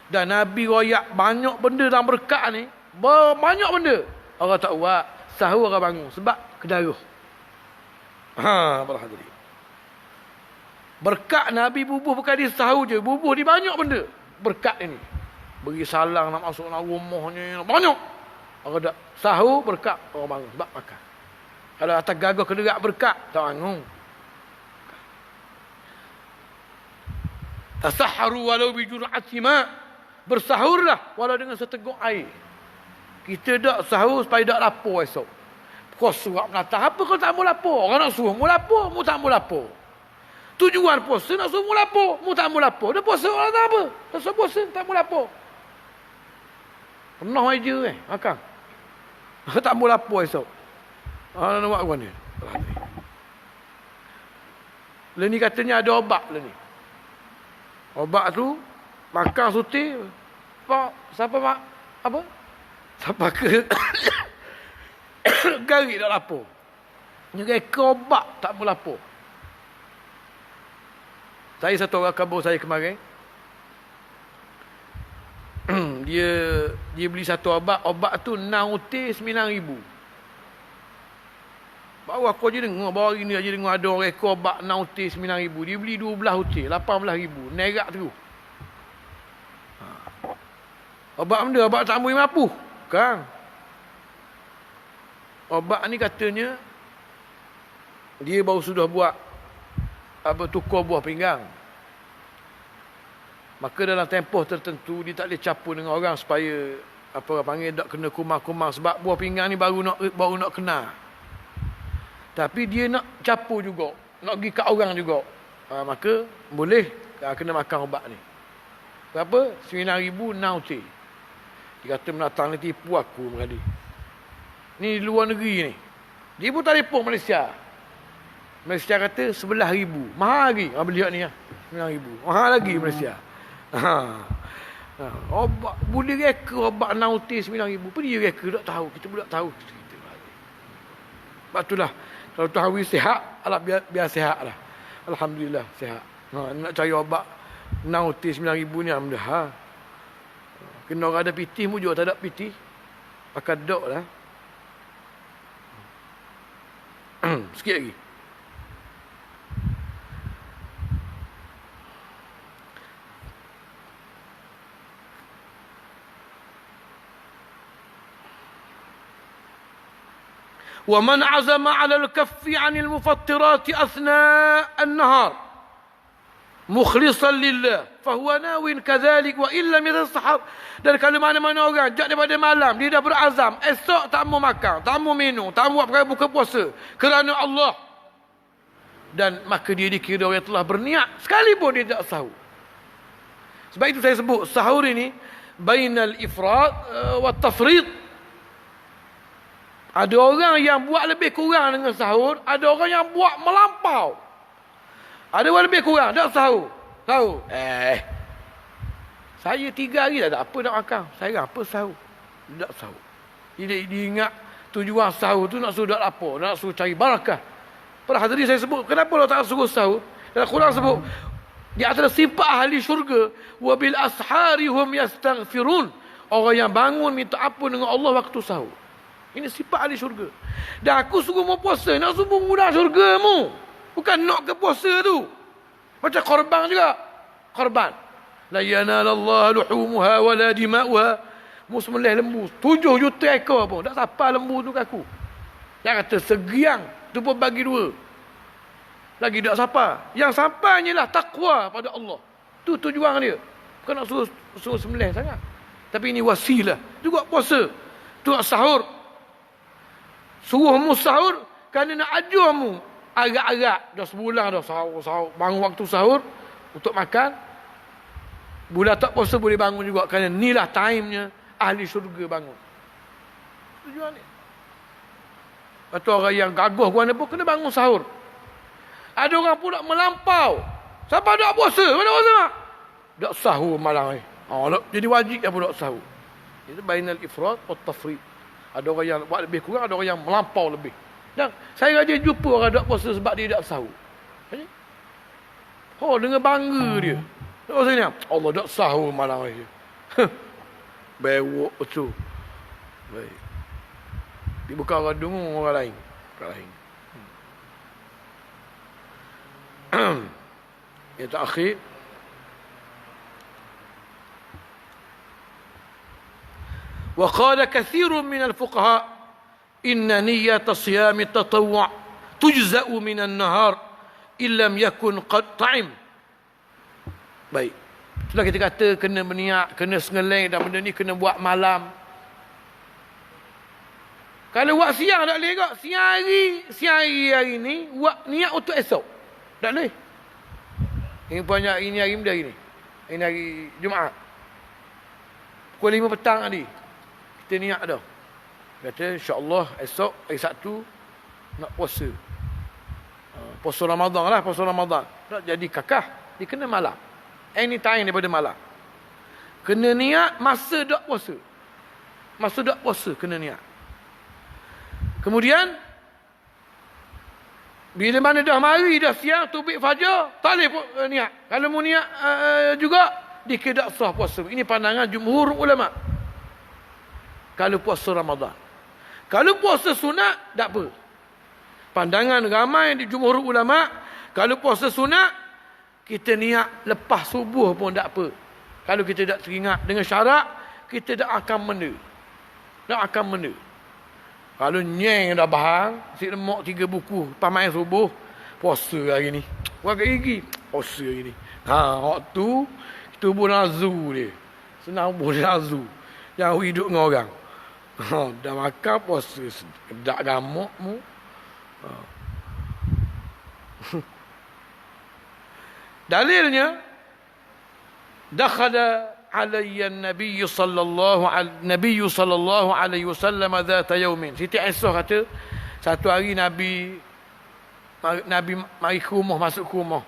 Dan Nabi royak banyak benda dalam berkat ni, banyak benda. Orang tak buat, sahur orang bangun sebab kedaruh. Para hadirin. Berkat Nabi bubuh bukan di sahur je, bubuh di banyak benda. Berkat ini. Beri salang nak masuk dalam rumahnya, banyak. Orang tak sahur berkat, orang bangun sebab makan. Kalau atas gagah kederak berkat, tak bangun. Tasahharu walau bi jur'ati ma, bersahurlah walau dengan seteguk air. Kita tak sahur supaya tak lapar esok. Kau suap mengatakan apa kau tak mau lapar? Orang nak suruh mau lapar, mu tak mau lapar. Tujuan puasa nak suruh mu lapar, mu tak mau lapar. Dah puasa orang tak apa. Pasal puasa tak mau lapar. Pernah aja makan. Tak mau lapar esok. Nak buat apa ni? Lah ni katanya ada obat lah ni. Obat tu makan suti. Siapa mak apa? Siapa ke garik tak lapar. Nyeri ke obat tak mau lapar. Saya satu orang kabar saya kemarin. dia beli satu obat tu 6 utir 9,000. Baru aku je dengar, baru hari ni aja dengar ada orang rekod obat 6 utir 9,000. Dia beli 12 utir 18,000. Nerak terus. Obat benda, obat tak boleh mampu. Kan? Obat ni katanya dia baru sudah buat tukar buah pinggang. Maka dalam tempoh tertentu dia tak boleh campur dengan orang supaya orang panggil tak kena kumang-kumang, sebab buah pinggang ni baru nak kena. Tapi dia nak campur juga, nak pergi kat orang juga. Maka boleh kena makan ubat ni. Berapa? 9,000 utir. Dia kata menatang ni tipu aku berada. Ni luar negeri ni. Dia pun telefon Malaysia. Malaysia kata 11,000. Mahal lagi. Beli ni lah. 9,000. Mahal lagi Malaysia. Obat boleh reka obat nauti 9,000. Apa dia reka? Tak tahu. Kita pun tak tahu. Sebab itulah. Kalau Tuhan Hawi sihat, alah biar sihat lah. Alhamdulillah sihat. Nak cari obat nauti 9,000 ni alhamdulillah. Kena orang ada piti mujuk, tak ada piti. Pakai dok lah. Sikit lagi. ومن عزم على الكف عن المفطرات أثناء النهار مخلصا لله فهو ناو كذلك وإن لم يتسحر. Dan kalau mana-mana orang sejak daripada malam dia dah berazam esok tak mau makan, tak mau minum, tak mau buat buka puasa kerana Allah, dan maka dia dikira orang yang telah berniat sekalipun dia tak sahur. Sebab itu saya sebut sahur ini bainal ifrat wa tafrid. Ada orang yang buat lebih kurang dengan sahur, ada orang yang buat melampau. Ada orang lebih kurang, tak sahur. Sahur. Saya 3 hari dah tak apa nak makan. Saya apa sahur? Tak sahur. Dia ingat tujuan sahur tu nak suruh tak lapar, nak suruh cari barakah. Pada tadi saya sebut, kenapa Allah tak suruh sahur? Dalam Quran sebut, di antara sifat ahli syurga, wa bil ashari hum yastaghfirun. Orang yang bangun minta ampun dengan Allah waktu sahur. Ini sifat ahli syurga. Dan aku suruh mau puasa, nak suruh mudah syurga mu. Bukan nak ke puasa tu. Macam korban juga. Korban. La yanalallahu luhumuha wala dima'uha. Mu sembelih lembu 7 juta ekor pun. Tak siapa lembu tu ke aku. Dia kata segiang. Tu pun bagi 2. Lagi tak siapa. Yang sampainya lah takwa pada Allah. Tu tujuan dia. Bukan nak suruh sembelih sangat. Tapi ini wasilah. Juga puasa. Tu sahur. Suruh mu sahur kerana nak ajar mu agak-agak dah sebulan dah sahur. Bangun waktu sahur untuk makan. Bulan tak puasa boleh bangun juga kerana inilah time-nya ahli syurga bangun. Tujuan ni. Atau orang yang gagah guana pun kena bangun sahur. Ada orang pula melampau. Siapa tak puasa? Mana puasa? Tak sahur malam ni. Jadi wajib dia pun tak sahur. Itu bainal ifrat wa tafrid. Ada orang yang buat lebih kurang, ada orang yang melampau lebih. Dan saya rajin jumpa orang tak puasa sebab dia tak sahur. Dengan bangga dia. Tak puasa ni, Allah tak sahur malam ni. Bewok tu. Baik. Dia bukan orang dengar orang lain. Orang lain. Yang terakhir. وقال كثير من الفقهاء إن نية صيام التطوع تجزأ من النهار إن لم يكن قد طعم. Baik. Itulah kita kata kena berniat, kena sengeleng dan benda ni kena buat malam. Kalau buat siang tak boleh kok. Siang hari ni buat niat untuk esok. Tak boleh. Ini banyak ini hari muda ini. Ini hari Jumaat. Pukul 5 petang tadi. Kita niat dah. Kata insya-Allah esok hari Sabtu nak puasa. Puasa Ramadan lah, puasa Ramadan. Tak jadi kakah, dia kena malam. Anytime daripada malam. Kena niat masa dak puasa. Masa dak puasa kena niat. Kemudian bila mana dah mari dah siang terbit fajar, tak boleh niat. Kalau mau niat juga dikira tak sah puasa. Ini pandangan jumhur ulama. Kalau puasa Ramadan. Kalau puasa sunat, tak apa. Pandangan ramai di jumhur ulama, kalau puasa sunat, kita niat lepas subuh pun tak apa. Kalau kita tak teringat dengan syarat, kita tak akan menda. Tak akan menda. Kalau nyeng dah bahang, si lemak 3 buku, lepas main subuh, puasa hari ni. Orang gigi, puasa hari ni. Waktu, kita hubung nazu dia. Senang hubung nazu. Yang hidup dengan orang. Dah makan puasa kedak gamuk mu. Dalilnya dakhala alayya an-nabiy sallallahu alaihi wasallam dzata yaumin. Siti Aisyah kata, satu hari Nabi mari ke rumah, masuk ke rumah.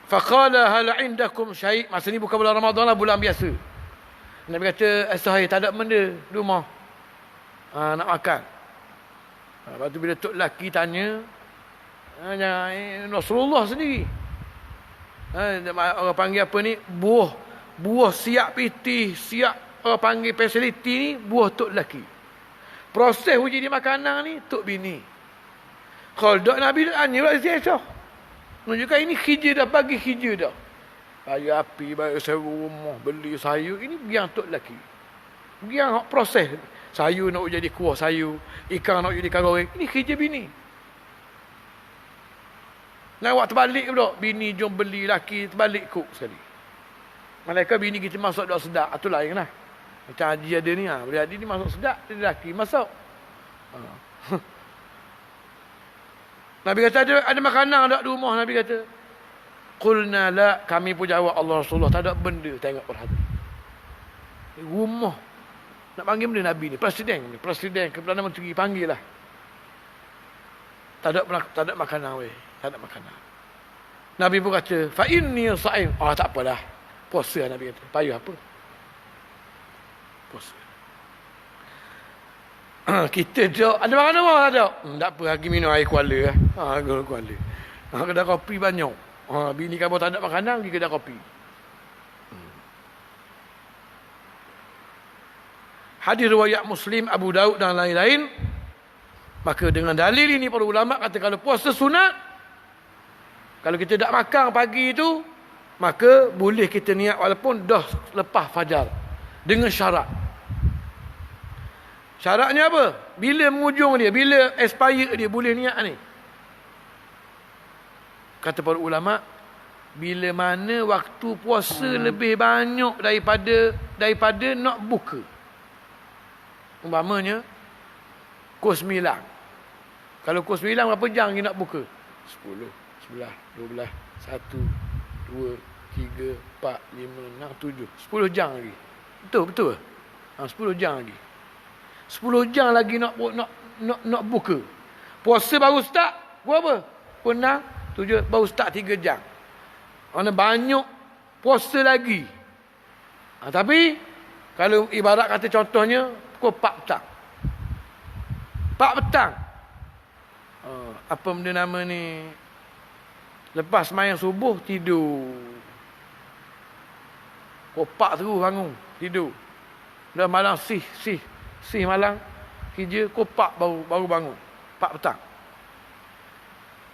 Faqala hal indakum syai'. Masa ni bukan bulan Ramadan lah, bulan biasa. Nabi kata, Aisyah, tak ada benda di rumah. Nak makan. Lepas tu bila tok lelaki tanya, Rasulullah sendiri. Orang panggil apa ni? Buah siap pitih, siap orang panggil fasiliti ni, buah tok lelaki. Proses uji di makanan ni, tok bini. Kalau dok Nabi tanya pula si Aisyah. Menunjukkan ini kerja dah, bagi kerja dah. Bayar api, bayar sewa rumah, beli sayur. Ini biang tok lelaki. Biang proses. Sayur nak jadi kuah sayur, ikan nak jadi goreng. Ini kerja bini. Nak awak terbalik ke pula? Bini jom beli, laki terbalik kok sekali. Malaikat bini kita masuk dak sedap, itu lain lah. Macam haji ada ni, boleh haji ni masuk sedap, dia laki masuk. Nabi kata ada makanan tak di rumah? Nabi kata, qulna la, kami pun jawab Allah Rasulullah, tak ada benda, tengok perhati. Rumah nak panggil benda Nabi ni, presiden, Perdana Menteri panggil lah. Tak ada makanan weh. Tak ada makanan. Nabi pun kata, fa inni sha'im. Tak apalah. Puasa Nabi kata. Payah apa? Puasa. Kita tak ada makanan apa tak ada? Tak apa, lagi minum air kuala. Air kuala. Kedai kopi banyak. Bini kamu tak ada makanan, pergi kedai kopi. Hadis riwayat Muslim, Abu Daud dan lain-lain. Maka dengan dalil ini para ulama kata kalau puasa sunat, kalau kita tak makan pagi itu, maka boleh kita niat walaupun dah lepas fajar. Dengan syarat. Syaratnya apa? Bila mengujung dia, bila expire dia, boleh niat ni. Kata para ulama, bila mana waktu puasa lebih banyak daripada nak buka. Umpamanya, pukul 9. Kalau pukul 9, berapa jam kita nak buka? 10, 11, 12, 1, 2, 3, 4, 5, 6, 7. 10 jam lagi. Betul? 10 jam lagi. 10 jam lagi nak buka. Puasa baru start, buat apa? Pukul 6, 7, baru start 3 jam. Mana banyak puasa lagi. Tapi, kalau ibarat kata contohnya, pukul 4 petang. 4 petang. Apa benda nama ni? Lepas sembahyang subuh, tidur. Pukul 4 terus bangun, tidur. Dah malam sih malam. Kerja, pukul 4 baru bangun. 4 petang.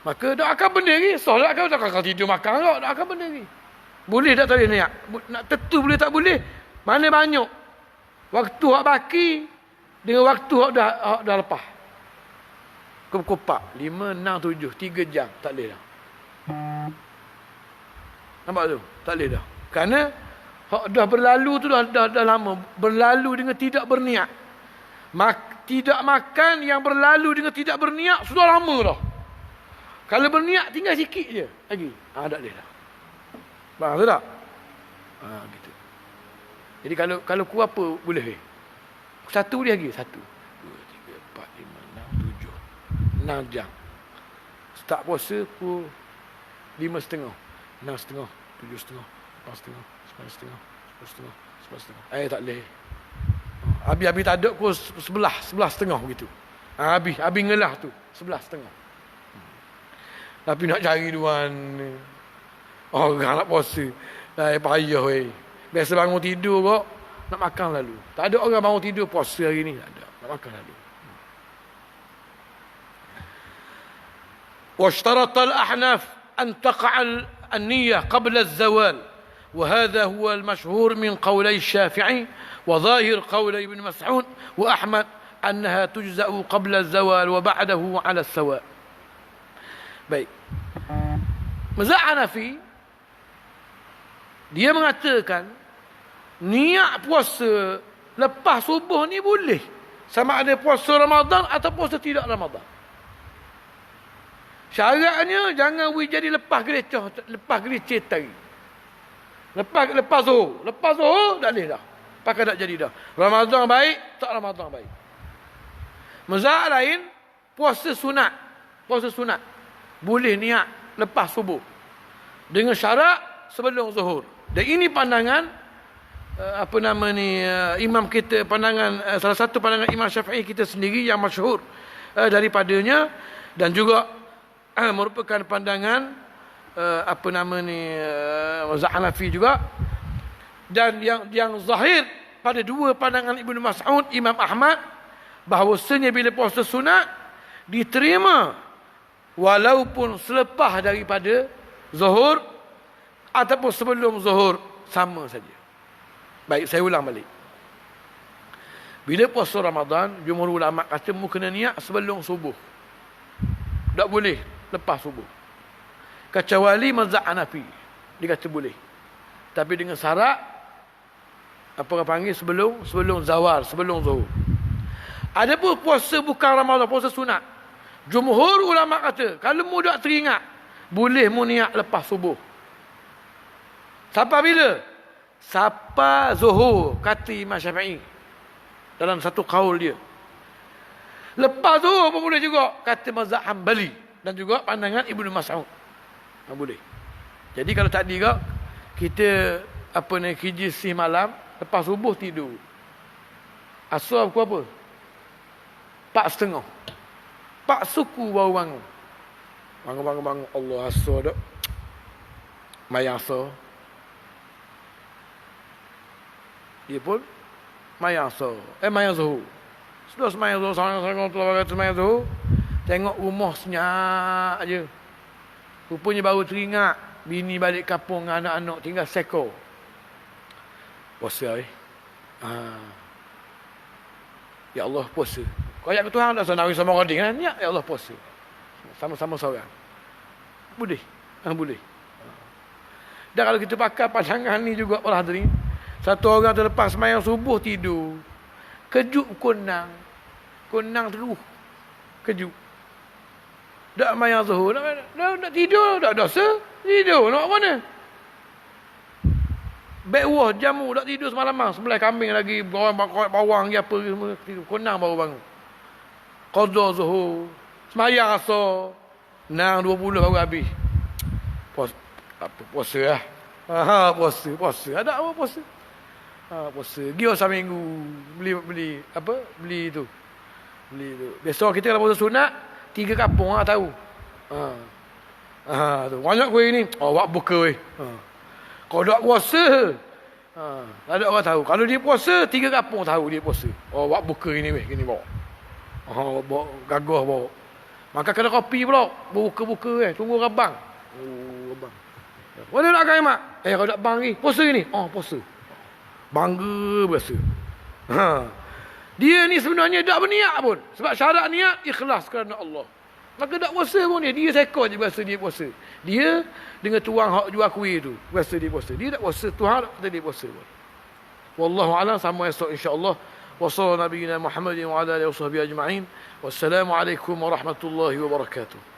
Maka tak akan benda lagi. Solat kan tak akan tidur makan tak akan benda lagi. Boleh tak boleh niat? Nak tentu boleh tak boleh? Mana banyak? Waktu hak baki dengan waktu hak dah lepas. Pukul 4, 5, 6, 7, 3 jam. Tak boleh dah. Nampak tu? Tak boleh dah. Kerana hak dah berlalu tu dah lama. Berlalu dengan tidak berniat. Tidak makan yang berlalu dengan tidak berniat sudah lama dah. Kalau berniat tinggal sikit je lagi. Tak boleh dah. Faham tak? Gitu. Jadi kalau ku apa boleh? Satu boleh lagi. 1, 2, 3, 4, 5, 6, 7. 6 jam. Start puasa pukul 5.30, 6.30, 7.30, 8.30, 9.30, 10.30, 11.30. Tak boleh. Habis tak ada pukul 11.30 begitu. Habis ngelah tu 11.30. Tapi nak cari duan orang nak puasa. Payah weh. Biasa bangun tidur kok nak makan lalu. Tak ada orang bangun tidur puasa hari ni, tak ada. Nak makan lalu. واشترط الأحناف أن تقع النية قبل الزوال وهذا هو المشهور من قولي الشافعي وظاهر قولي ابن مسعود وأحمد أنها تجزأ قبل الزوال وبعده على السواء. Baik. Mazhab Hanafi dia mengatakan niat puasa lepas subuh ni boleh. Sama ada puasa Ramadan atau puasa tidak Ramadan. Syaratnya jangan jadi lepas geleceh tadi. Lepas zuhur tak boleh dah. Pakai tak jadi dah. Ramadan baik, tak Ramadan baik. Mazhab lain puasa sunat. Boleh niat lepas subuh. Dengan syarat sebelum zuhur. Dan ini pandangan imam kita, salah satu pandangan Imam Syafi'i kita sendiri yang masyhur daripadanya, dan juga merupakan pandangan mazhab Hanafi juga. Dan yang zahir pada dua pandangan Ibnu Mas'ud, Imam Ahmad, bahawasanya bila puasa sunat diterima walaupun selepas daripada zuhur ataupun sebelum zuhur, sama saja. Baik, saya ulang balik. Bila puasa Ramadan, jumhur ulama kata mu kena niat sebelum subuh. Tak boleh lepas subuh. Kecuali mazhab Hanafi, dia kata boleh. Tapi dengan syarat sebelum zawal, sebelum zuhur. Adapun puasa bukan Ramadan, puasa sunat, jumhur ulama kata kalau mu tak teringat, boleh mu niat lepas subuh. Sampai bila? Sampai zuhur, kata Imam Syafi'i dalam satu qaul dia. Lepas zuhur pun boleh juga, kata mazhab Hambali dan juga pandangan Ibnu Mas'ud. Boleh. Jadi kalau tadi kita kijis malam, lepas subuh tidur. Asar pukul apa? 4:30. 4 suku baru bangun. Bangun. Allah, asar dak. Mayang asar. Dia pun mayang asar. Mayang zuhur. Sudah semayang zuhur, semayang zuhur. Tengok rumah senyap je. Rupanya baru teringat bini balik kampung dengan anak-anak tinggal sekor. Puasa Ya Allah, puasa. Kau ayat ke Tuhan tak nak sama rading kan? Ya Allah, puasa. Sama-sama seorang. Boleh. Boleh. Dan kalau kita pakai pandangan ni juga para hadirin, satu orang terlepas semayang subuh tidur. Kejut kunang terus. Kejut. Tak semayang zuhur, nak tidur, tak dosa. Tidur, nak mana? Bekwah jamu, tak tidur semalam. Sebelah kambing lagi, bawang apa semua. Tidur, kunang baru bangun. Qadha zuhur, semayang asar. 6:20 baru habis. Puasa lah. Puasa. Ada apa puasa? Puasa. Pergi asal minggu. Beli tu. Biasa kita kalau puasa sunat, 3 kampung tahu. Tu. Banyak kuih ni. Awak buka weh. Kalau tak puasa, tak ada orang tahu. Kalau dia puasa, 3 kampung tahu dia puasa. Awak buka ini weh, gini bawa. Bawa gagah bawa. Maka kena kopi pula. Buka-buka tunggu rabang. Rabang. Mana nak kaya mak? Kalau tak bang ni, puasa ni. Puasa. Bangga berasa. Dia ni sebenarnya tak berniat pun. Sebab syarat niat ikhlas kerana Allah. Maka tak puasa pun dia sekor je berasa dia puasa. Dia dengan tuang hak jual kuih tu, berasa dia puasa. Dia tak puasa, Tuhan tak kata dia puasa pun. Wallahu a'lam, sama esok insya-Allah. Wa sallallahu nabiyina Muhammadin wa ala alihi wasahbihi ajma'in. Wassalamualaikum warahmatullahi wabarakatuh.